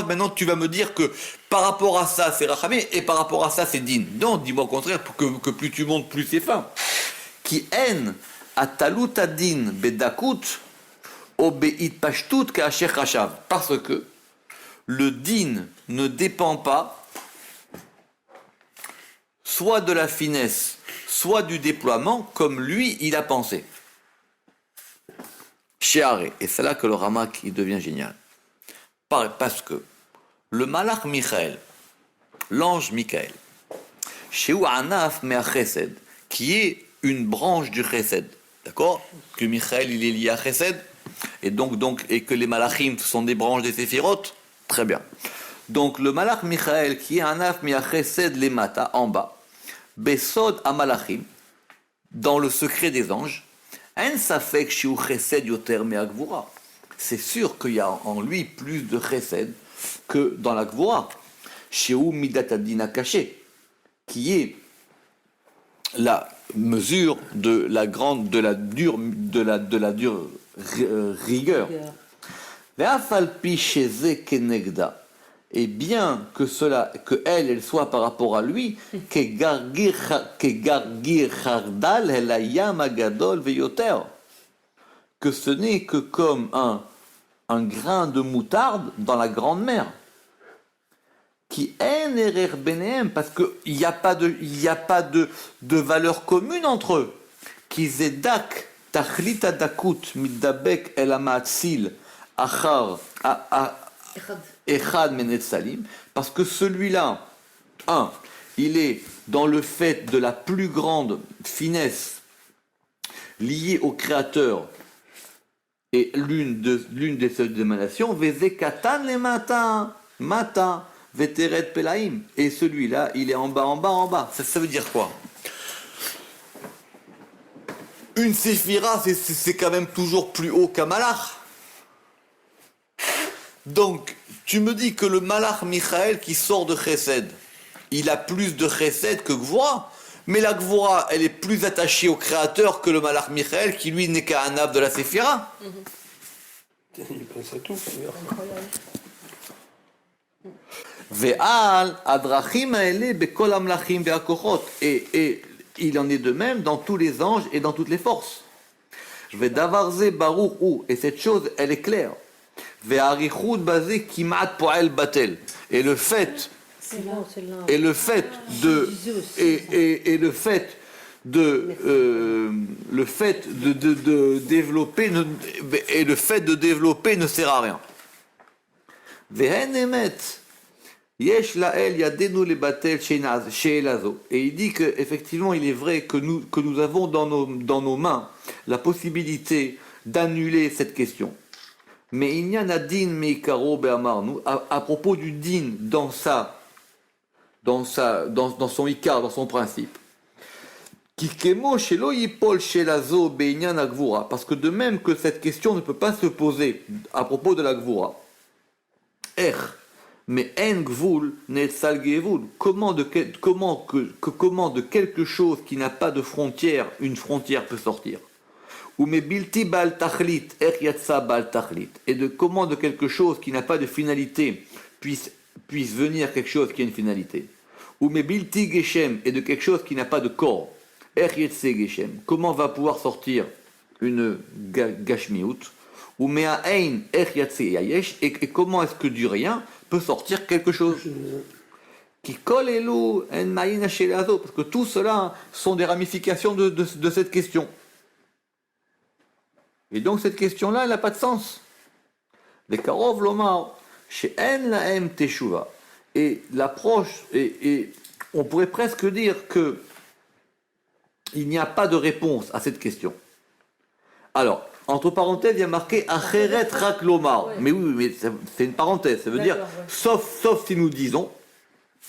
Speaker 1: maintenant tu vas me dire que par rapport à ça c'est rachamim et par rapport à ça c'est din? Non, dis-moi au contraire que plus tu montes, plus c'est fin. Qui en atalut adin bedakut o beit pashtut ka'asher chashav. Parce que le din ne dépend pas soit de la finesse, soit du déploiement, comme lui, il a pensé. Sheare, et c'est là que le Ramak il devient génial. Parce que le Malach Michael, l'ange Michael, Sheu Anaf Mea Chesed, qui est une branche du Chesed, d'accord? Que Michael il est lié à Chesed, et que les Malachim sont des branches des Séphirot. Très bien. Donc le Malach Michael qui est Anaf Mea Chesed Lemata, en bas, Besod Amalachim, dans le secret des anges, En Safek Shiu Chesed Yoter Mea Gvura. C'est sûr qu'il y a en lui plus de Chesed que dans la Gvura. Shiu Midat Adina Caché, qui est la mesure de la dure rigueur. Et bien que elle soit par rapport à lui, que ce n'est que comme un grain de moutarde dans la grande mer. Qui parce qu'il n'y a pas de valeur commune entre eux. Qui zedak tachlit adakut midabek el amatzil achar echad menetzalim, parce que celui-là, il est dans le fait de la plus grande finesse liée au Créateur et l'une des seules émanations, vezekatan le matin. Veteret Pelaim. Et celui-là, il est en bas. Ça veut dire quoi? Une séphira, c'est quand même toujours plus haut qu'un malach. Donc, tu me dis que le malach Michael qui sort de Chesed, il a plus de Chesed que Gvura, mais la Gvura, elle est plus attachée au Créateur que le malach Michael qui, lui, n'est qu'un anav de la séphira.
Speaker 3: Il pense à tout.
Speaker 2: Incroyable.
Speaker 1: Ve'al adrachim ha'ele bekol amlachim ve'akochot. Et il en est de même dans tous les anges et dans toutes les forces. Ve'davarze baruch hu. Et cette chose, elle est claire. Ve'arichut bazeh kimat po'el batel. Et le fait de développer ne sert à rien. Ve'en emet. Yesh la'el yadenu le batel she'elazo. Et il dit qu'effectivement, il est vrai que nous avons dans nos mains la possibilité d'annuler cette question. Mais il y a nadin meikaro be'amarnu, à propos du din dans son ikar, dans son principe. Kikemo shelo yipol she'elazo be'inyan agvura. Parce que de même que cette question ne peut pas se poser à propos de la gvura. Mais en gvul netzal gevul. Comment de quelque chose qui n'a pas de frontière, une frontière peut sortir. Ou me bilti bal tachlit yatsa bal tachlit. Et de comment de quelque chose qui n'a pas de finalité puisse venir quelque chose qui a une finalité. Ou me bilti geshem, et de quelque chose qui n'a pas de corps. Yetse geshem. Comment va pouvoir sortir une gashmiut? Ou mea ein yatse yayesh. Et comment est-ce que du rien peut sortir quelque chose? Qui colle Elou en Maïna chez les Azo, parce que tout cela sont des ramifications de cette question. Et donc cette question-là, elle n'a pas de sens. Les Karov Lomar, chez En Laem Teshuva, et l'approche, et on pourrait presque dire que il n'y a pas de réponse à cette question. Alors, entre parenthèses, il y a marqué Acheret Rak Lomar.
Speaker 2: Ouais.
Speaker 1: Mais oui, mais c'est une parenthèse. Ça veut dire,
Speaker 2: D'accord, ouais.
Speaker 1: sauf si nous disons,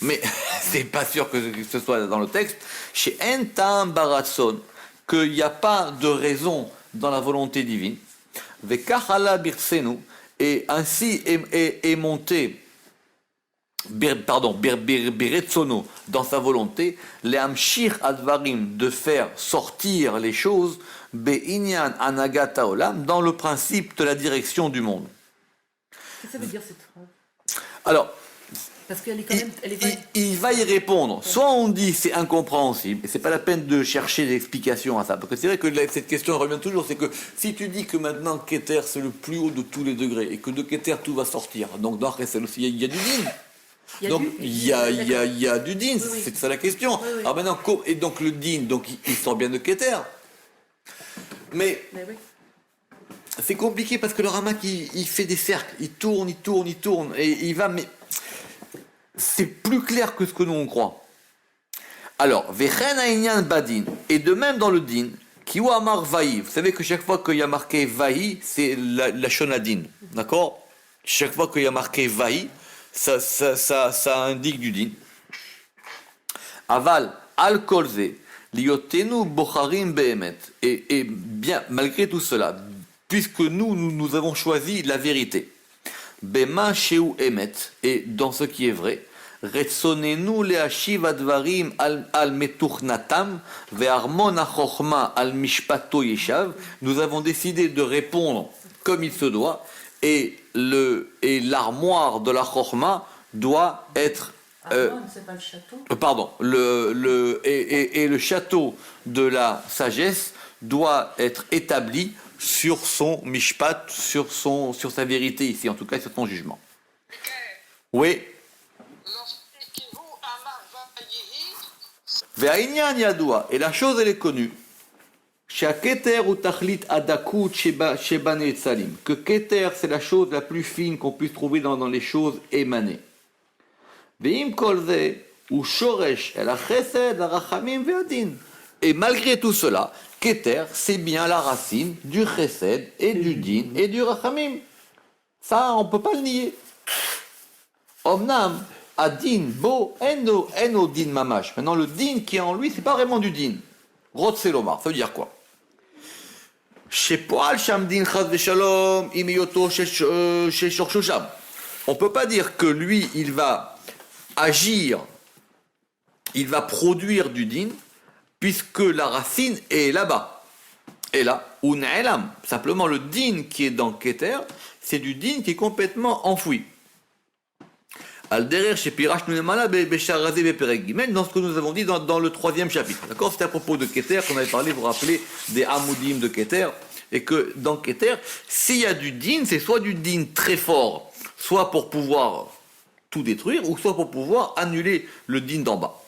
Speaker 1: mais c'est pas sûr que ce soit dans le texte, chez En Ta'am Baratson, qu'il n'y a pas de raison dans la volonté divine. Vekachala Birsenu, et ainsi est monté. Biretsono, dans sa volonté, les Amshir Advarim, de faire sortir les choses, Be'inyan Anagata Olam, dans le principe de la direction du monde.
Speaker 2: Qu'est-ce que ça veut dire cette phrase?
Speaker 1: Alors,
Speaker 2: Parce qu'elle est quand même. Elle est vague.
Speaker 1: il va y répondre. Soit on dit c'est incompréhensible, et c'est pas la peine de chercher des explications à ça, parce que c'est vrai que cette question revient toujours, c'est que si tu dis que maintenant Keter c'est le plus haut de tous les degrés, et que de Keter tout va sortir, donc dans Chesed aussi il y a du din. Donc il y a du din,
Speaker 2: Oui.
Speaker 1: c'est ça la question.
Speaker 2: Oui.
Speaker 1: Alors maintenant, et donc le din, donc il sort bien de Keter. Mais
Speaker 2: Mais oui.
Speaker 1: c'est compliqué parce que le Ramak il fait des cercles, il tourne, et il va, mais c'est plus clair que ce que nous on croit. Alors, Vechen Aïnyan Badin, et de même dans le din, Kiou Amar Vaï, vous savez que chaque fois qu'il y a marqué Vaï, c'est la Shonadin, d'accord? Chaque fois qu'il y a marqué Vaï, ça indique du din. Aval, Al Kolze, Liotenu Bocharim Behemet, et bien, malgré tout cela, puisque nous avons choisi la vérité, Bema Sheu Emet, et dans ce qui est vrai, Retsonenu leashiv advarim al metuchnatam ve'armon hachokma al mishpato yeshav. Nous avons décidé de répondre comme il se doit, et l'armoire de la chokma doit être
Speaker 2: c'est pas le château.
Speaker 1: pardon, le château de la sagesse doit être établi sur son mishpat, sur sa vérité ici, en tout cas sur son jugement. Oui. Ve'ainyan yadoua, et la chose elle est connue. Keter ou tachlit adakut sheba neetzalim, que Keter c'est la chose la plus fine qu'on puisse trouver dans les choses émanées. Ve'im kol ze ou shoresh el hachesed harachamim ve'adin. Et malgré tout cela, Keter, c'est bien la racine du chesed et du din et du rachamim. Ça, on ne peut pas le nier. Omnam, adin, bo, eno din mamash. Maintenant, le din qui est en lui, c'est pas vraiment du din. Rotselomar, ça veut dire quoi? Shepoal sham din chaz veshalom, imiyoto sheshorsham. On ne peut pas dire que lui, il va agir, il va produire du din, puisque la racine est là-bas. Et là, un'elam, simplement le din qui est dans Keter, c'est du din qui est complètement enfoui. Al-derer chez Pirash Nunemala Bécharazé Béperek Gimel, dans ce que nous avons dit dans le 3e chapitre. D'accord? C'était à propos de Keter qu'on avait parlé, vous vous rappelez, des Hamoudim de Keter, et que dans Keter, s'il y a du din, c'est soit du din très fort, soit pour pouvoir tout détruire, ou soit pour pouvoir annuler le din d'en bas.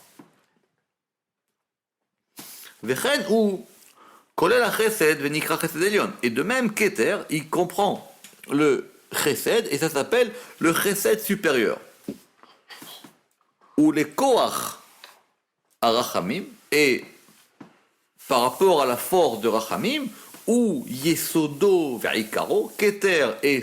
Speaker 1: Vechen ou Kolel ha-chesed venikra chesed elion. Et de même, Keter, il comprend le chesed, et ça s'appelle le chesed supérieur. Ou les koach à Rachamim, et par rapport à la force de Rachamim, ou Yesodo ve'ikaro, Keter et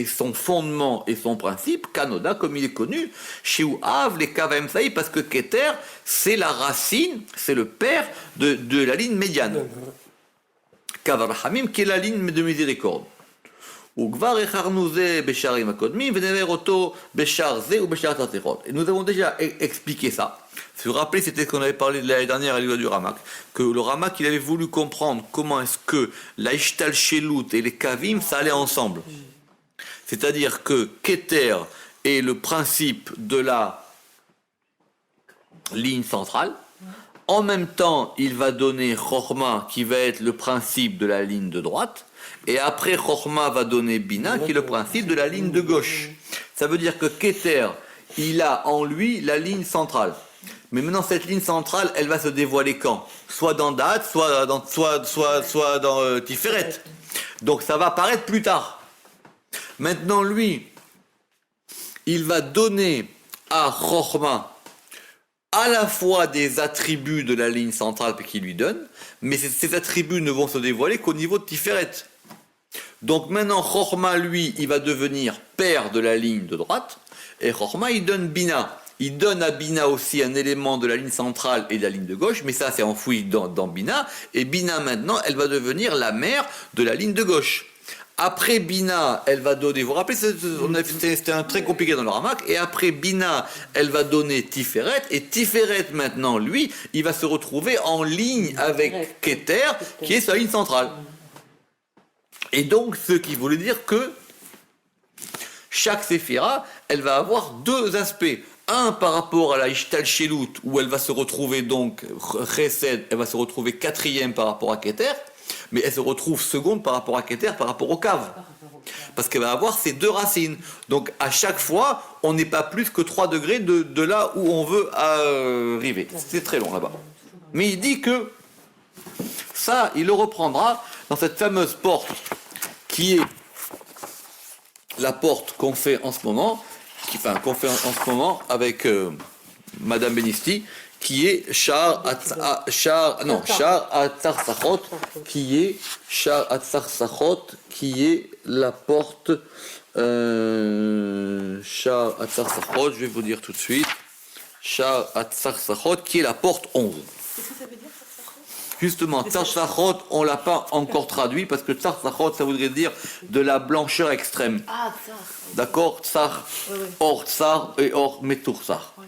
Speaker 1: son fondement et son principe, Kanoda, comme il est connu, chez Ouav, les Kavaim Saï, parce que Keter, c'est la racine, c'est le père de la ligne médiane. Kav Rachamim, qui est la ligne de miséricorde. Et nous avons déjà expliqué ça. Si vous vous rappelez, c'était ce qu'on avait parlé de l'année dernière à l'île du Ramak, que le Ramak, il avait voulu comprendre comment est-ce que la Ishtal Shelut et les Kavim, ça allait ensemble. C'est-à-dire que Keter est le principe de la ligne centrale. En même temps, il va donner Chochma, qui va être le principe de la ligne de droite. Et après, Chochma va donner Bina, qui est le principe de la ligne de gauche. Ça veut dire que Keter, il a en lui la ligne centrale. Mais maintenant, cette ligne centrale, elle va se dévoiler quand? Soit dans Date, soit dans Tiferet. Donc ça va apparaître plus tard. Maintenant, lui, il va donner à Chochma à la fois des attributs de la ligne centrale qu'il lui donne, mais ces attributs ne vont se dévoiler qu'au niveau de Tiferet. Donc maintenant, Chochma, lui, il va devenir père de la ligne de droite, et Chochma, il donne Bina. Il donne à Bina aussi un élément de la ligne centrale et de la ligne de gauche, mais ça, c'est enfoui dans Bina, et Bina, maintenant, elle va devenir la mère de la ligne de gauche. Après Bina, elle va donner, vous vous rappelez, c'était un très compliqué dans le Ramak, et après Bina, elle va donner Tiferet, et Tiferet maintenant, lui, il va se retrouver en ligne avec Keter, qui est sa ligne centrale. Et donc, ce qui voulait dire que chaque séphira, elle va avoir deux aspects. Un par rapport à la Ishtal Shelut, où elle va se retrouver donc Chesed, elle va se retrouver quatrième par rapport à Keter, mais elle se retrouve seconde par rapport à Keter, par rapport au Kav. Parce qu'elle va avoir ces deux racines. Donc à chaque fois, on n'est pas plus que 3 degrés de là où on veut arriver. C'est très long là-bas. Mais il dit que ça, il le reprendra dans cette fameuse porte qui est la porte qu'on fait en ce moment, qu'on fait en ce moment avec Madame Benisti, qui est Shar Atzar Sachot, qui est Shar Atzar Sachot, qui est la porte Shar Atzar Sachot, je vais vous dire tout de suite, Shar Atzar Sachot, qui est la porte 11.
Speaker 2: Qu'est-ce que ça veut dire, Tsar?
Speaker 1: Justement, Tsar Sachot, on ne l'a pas encore traduit parce que Tsar Sachot, ça voudrait dire de la blancheur extrême.
Speaker 2: Ah, Tsar.
Speaker 1: D'accord? Tsar, or Tsar et or Metur Tsar.
Speaker 2: Ouais.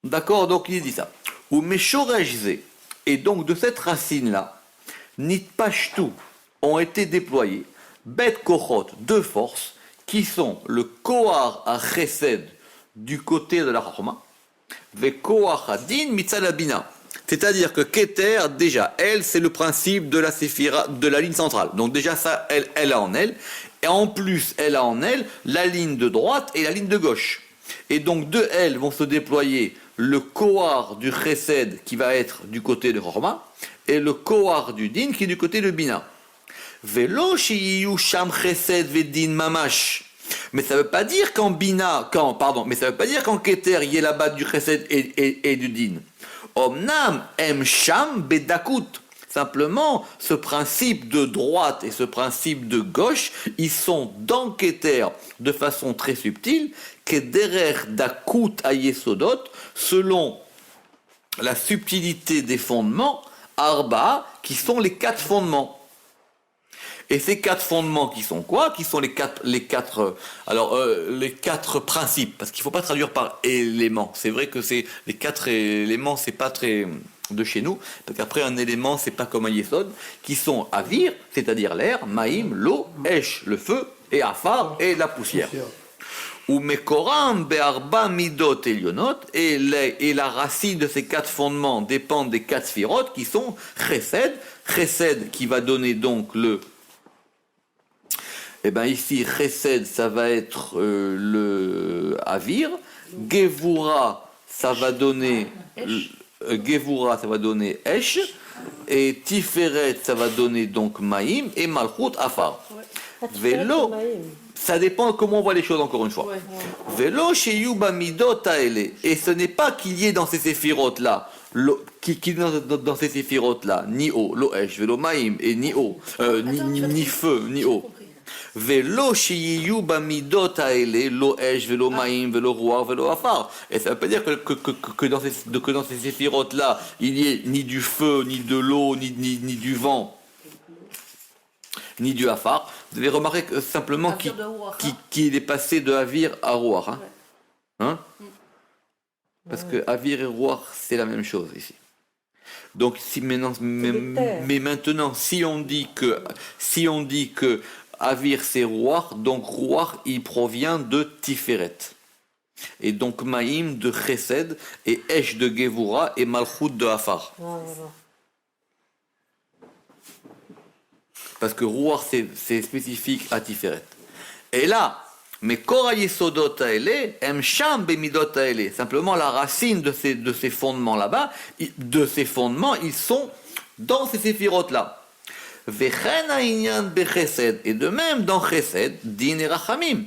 Speaker 1: D'accord? Donc il dit ça. Ou Meshorejze. Et donc de cette racine-là, Nitpashtu ont été déployés Bet Kochot, deux forces, qui sont le Kohar à Chesed du côté de la Chorma, Ve Kohar Adin Mitzalabina. C'est-à-dire que Keter, déjà, elle, c'est le principe de la séphira, de la ligne centrale. Donc déjà, ça, elle a en elle. Et en plus, elle a en elle la ligne de droite et la ligne de gauche. Et donc, de elles vont se déployer le Kohar du Chesed, qui va être du côté de Chorma, et le Kohar du Din, qui est du côté de Bina. Velo shiyu sham Chesed vedin mamash. Mais ça ne veut pas dire qu'en Bina, mais ça veut pas dire qu'en Keter, il y ait la base du Chesed et du Din. Omnam em sham bedakut. Simplement, ce principe de droite et ce principe de gauche, ils sont dans Keter de façon très subtile, kederer dakut ayesodot, selon la subtilité des fondements, arba, qui sont les 4 fondements. Et ces 4 fondements qui sont quoi? Qui sont les quatre principes, parce qu'il ne faut pas traduire par éléments. C'est vrai que c'est les 4 éléments, c'est pas très de chez nous, parce qu'après un élément, c'est pas comme un yesod, qui sont avir, c'est-à-dire l'air, maïm, l'eau, esh, le feu, et afar, et la poussière. Ou mekoram be'arba midot elionot, et la racine de ces 4 fondements dépend des 4 sphirotes qui sont chesed qui va donner donc le. Eh bien ici, chesed, ça va être le avir, gevura, ça va donner gevura, ça va donner esh, et tiferet, ça va donner donc maïm, et malchut afar. Vélo, ça dépend de comment on voit les choses encore une fois. Vélo chez Yuba Midot Aele. Et ce n'est pas qu'il y ait dans ces séphirotes là, dans ces séphirotes là, ni eau, lo esh, vélo maïm, et ni eau, ni feu, ni eau. Vélo chez Yuba Midot Aele, lo esh, vélo maïm, vélo roi, vélo afar. Et ça ne veut pas dire que dans ces séphirotes là, il n'y ait ni du feu, ni de l'eau, ni du vent, ni du afar. Vous avez remarqué que, simplement qu'il est passé de Avir à Rouar. Hein? Parce que Avir et Rouar, c'est la même chose ici. Donc, mais maintenant, si on dit que Avir c'est Rouar, donc Rouar, il provient de Tiferet. Et donc Maïm de Chesed, et Esh de Gevura, et Malchut de Afar. Parce que Rouar, c'est spécifique à Tiferet. Et là, Mais Kora Yesodot Haele, Em Sham Bemidot Haele. Simplement, la racine de ces fondements là-bas, de ces fondements, ils sont dans ces séphirotes-là. Vechen Ha'inyan Bechesed. Et de même, dans Chesed, Din et Rachamim.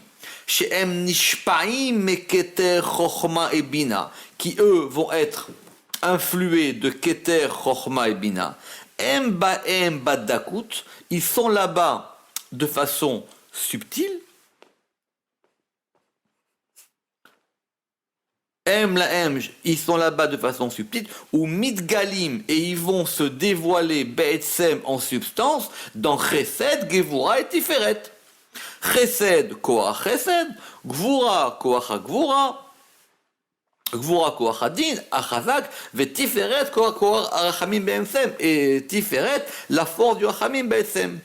Speaker 1: She'em Nishpa'im Meketer Chochma et Bina. Qui, eux, vont être influés de Keter Chochma et Bina. Em Ba'em Badakut. Ils sont là-bas de façon subtile. Ils sont là-bas de façon subtile, ou Midgalim, et ils vont se dévoiler Be'etzem en substance, dans Chesed, Gevura et Tiferet. Chesed, Koach Chesed, Gvura, Koach Gvura, Gvura, Koach Adin, Achazak, ve Tiferet, Koach Arachamim Be'etzem, et Tiferet, la force du Rachamim Be'etzem.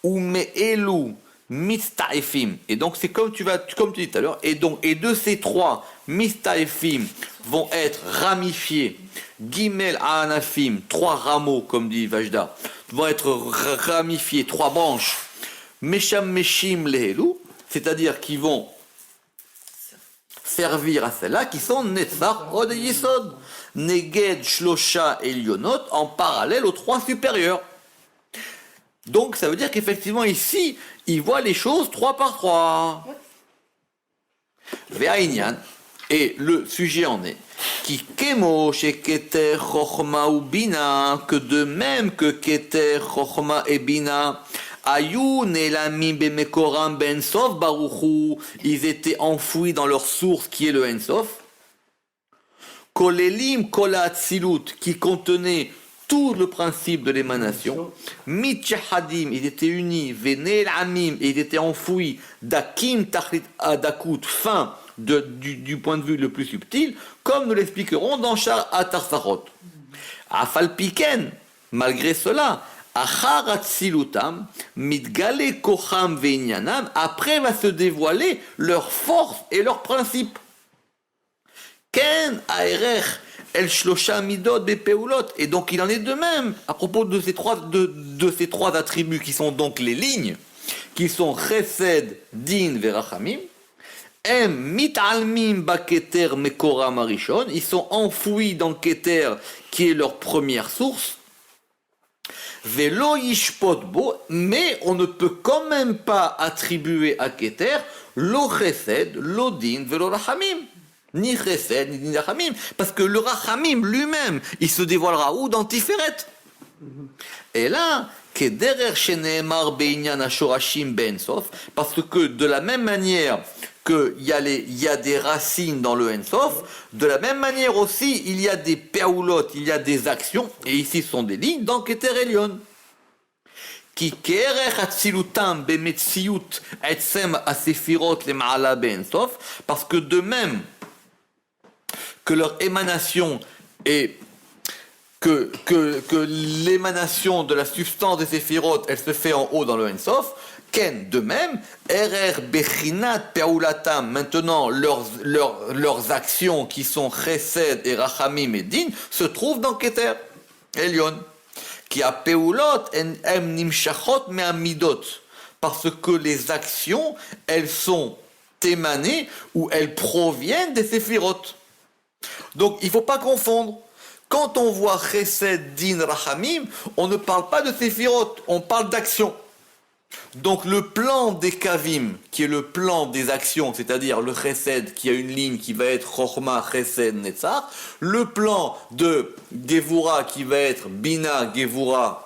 Speaker 1: Ou Me'elu, Mistaifim. Et donc c'est comme tu dis tout à l'heure, et de ces trois Mistaifim vont être ramifiés. Gimel Anafim, trois rameaux, comme dit Vajda, vont être ramifiés, trois branches. Mesham Meshim Lehelu, c'est-à-dire qui vont servir à celles-là, qui sont Netzach Od Yisod, Neged Shlosha Elionot, en parallèle aux trois supérieurs. Donc ça veut dire qu'effectivement ici, il voit les choses 3 par 3. Ve'ainyan, et le sujet en est, qui kemo chez Keter Chochma ou Bina, que de même que Keter Chochma et Bina, Ayou Nelamim Bemekoram Ben Sof Baruchu, ils étaient enfouis dans leur source qui est le Ensof. Kolelim Kola Atzilut, qui contenait tout le principe de l'émanation. Mitchahadim, ils étaient unis. Venel Amim, ils étaient enfouis. Dakim Tachlit Adakut, fin du point de vue le plus subtil, comme nous l'expliquerons dans Shar Atarsarot. Afalpiken, malgré cela, Acharat Silutam, Mitgale Kocham Veinyanam, après va se dévoiler leur force et leur principe. Ken Aerech El Shlosha Midot Bepeulot. Et donc il en est de même à propos de ces trois attributs qui sont donc les lignes, qui sont Chesed, Din, Verachamim. Em Mitalmim Baketer Mekoram Arishon. Ils sont enfouis dans Keter, qui est leur première source. Velo Yishpot Bo, mais on ne peut quand même pas attribuer à Keter lo Chesed, lo Din, Velo Rachamim. Ni Chesed, ni Rachamim, parce que le Rachamim lui-même, il se dévoilera où? Dans Tiferet. Et là, Kederer Sheneemar Beinyan Ashorashim Ben Sof, parce que de la même manière qu'il y a des racines dans le Ensof, de la même manière aussi, il y a des peaulot, il y a des actions, et ici ce sont des lignes dans Keter Elyon. Ki kerech atzilutam bemetziut etzem asefirot lema'ala Ben Sof, parce que de même que leur émanation est que l'émanation de la substance des séphirotes, elle se fait en haut dans le Ensof, Ken, de même, RR Bechinat Peulatam, maintenant leurs actions qui sont Chesed et Rachamim et Din, se trouvent dans Keter, Elyon, qui a Peulot Em Nimshachot Me'amidot, parce que les actions, elles sont émanées ou elles proviennent des séphirotes. Donc il ne faut pas confondre. Quand on voit Chesed, Din, Rachamim, on ne parle pas de Séphirot, on parle d'action. Donc le plan des Kavim, qui est le plan des actions, c'est-à-dire le Chesed, qui a une ligne qui va être Chochma, Chesed, Netzach, le plan de Gevura, qui va être Bina, Gevura,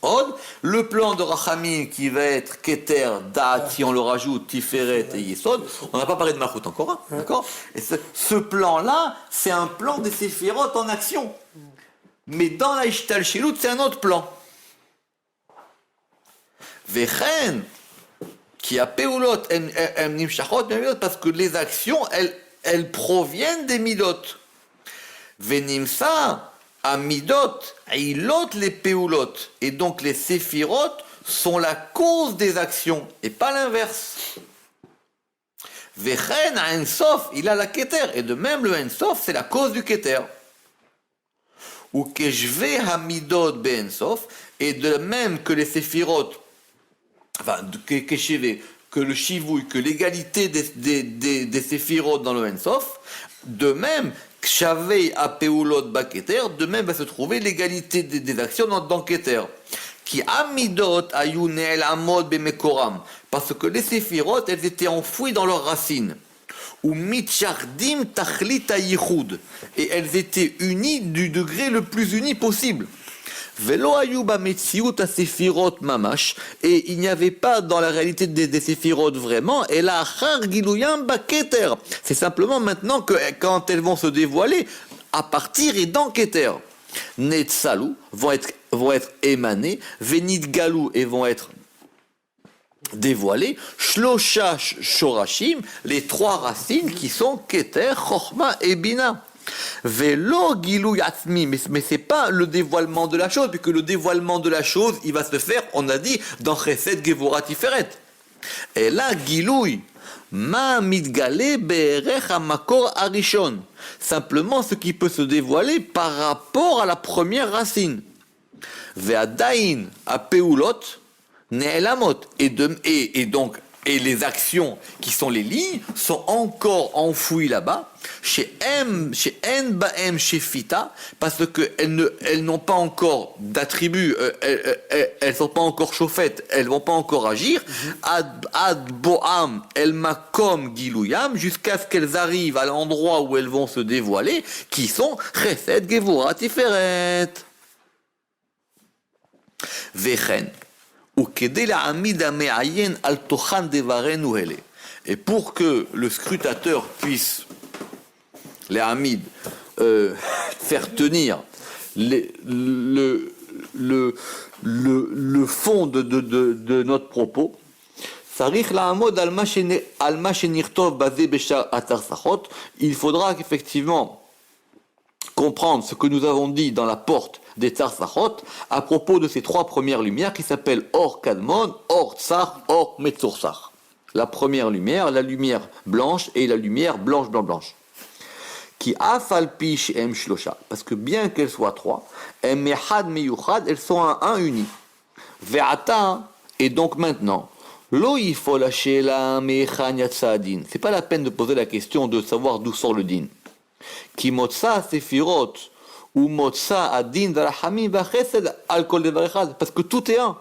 Speaker 1: Od, le plan de Rachamim qui va être Keter, Da'at, si on le rajoute, Tiferet et Yesod. On n'a pas parlé de Malchut encore, hein, d'accord? Et ce plan-là, c'est un plan des Séphirot en action. Mais dans la Ishtal Shilut, c'est un autre plan. Vechen, qui a Peulot, Nimshachot, parce que les actions, elles proviennent des Midot. Venimsa, à Midot, Ilot les Peulot. Et donc les Séphirot sont la cause des actions, et pas l'inverse. Vechen à Ensof, il a la Keter. Et de même, le Ensof, c'est la cause du Keter. Ou Keshve Hamidot be Ensof, et de même que les Séphirot, enfin, Keshve, que le shivouï, que l'égalité des séphirot dans le Ensof, de même, Kshavei Apeulot Baketer, de même va se trouver l'égalité des actions dans Keter. Qui amidot ayu ne'elamot bemekoram, parce que les séphirot, elles étaient enfouies dans leurs racines. Ou mitchardim tachlit ayichud, et elles étaient unies du degré le plus uni possible. Velo ayu bametziut asefirot mamash, et il n'y avait pas dans la réalité des séphirot vraiment, et la achar giluyam baketer. C'est simplement maintenant que quand elles vont se dévoiler, à partir et dans Keter. Netsalou vont être émanés, Venit Galou et vont être dévoilés, Shlosha Shorashim, les trois racines qui sont Keter, Chochma et Bina. Velo Gilou Yatsmi, mais c'est pas le dévoilement de la chose, puisque le dévoilement de la chose, il va se faire, on a dit, dans Chesed Gevura Tiferet. Et là, Gilouï, Ma mitgale be'erech hamakor arishon. Simplement ce qui peut se dévoiler par rapport à la première racine. Ve'adain apeulot ne'elamot. Et les actions qui sont les lignes sont encore enfouies là-bas. Chez En Baem, chez Fita, parce qu'elles n'ont pas encore d'attributs, elles sont pas encore chauffettes, elles vont pas encore agir. Ad Boam, El Makom Gilouyam, jusqu'à ce qu'elles arrivent à l'endroit où elles vont se dévoiler, qui sont Chesed Gevura Tiferet. Vechen. Et pour que le scrutateur puisse, les Hamid, faire tenir le fond de notre propos, il faudra qu'effectivement comprendre ce que nous avons dit dans la porte des Tzarsachot à propos de ces trois premières lumières qui s'appellent Or Kadmon, Or Tsar, Or Metzursach. La première lumière, la lumière blanche et la lumière blanche. Qui afalpi shem shlosha, parce que bien qu'elles soient trois, mehad meyuchad, elles sont un uni. Ve'ata, et donc maintenant, lo yifol hashela mechan yatsa din. C'est pas la peine de poser la question de savoir d'où sort le din. Qui motsa sefirot ou motsa adin varachamim vachesed al kol devar echad, parce que tout est un.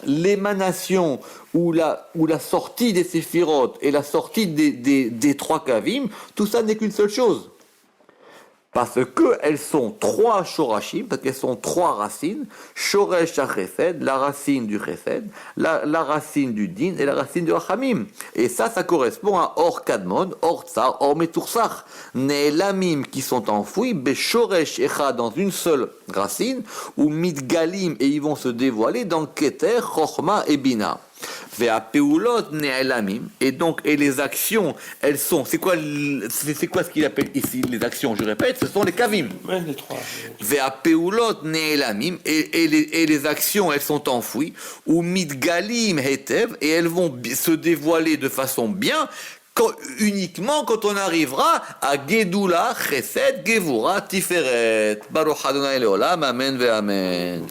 Speaker 1: L'émanation ou la sortie des séphirot et la sortie des trois kavim, tout ça n'est qu'une seule chose. Parce qu'elles sont trois shorashim, parce qu'elles sont trois racines, shoresh ha-chesed, la racine du chesed, la racine du din et la racine du rachamim. Et ça correspond à or kadmon, or tsar, or metursach, ne'elamim qui sont enfouis, beshoresh echad dans une seule racine, ou mitgalim et ils vont se dévoiler dans keter, chochma et bina. Ve'apeulot ne'elamim, et les actions, elles sont, c'est quoi ce qu'il appelle ici les actions, je répète, ce sont les kavim.
Speaker 3: Ouais, les trois.
Speaker 1: Ve'apeulot ne'elamim, et les actions, elles sont enfouies, ou mitgalim hetev, et elles vont se dévoiler de façon bien, uniquement quand on arrivera à Gedula, Chesed, Gevura, Tiferet. Baruch Adonai Leolam, Amen ve'Amen.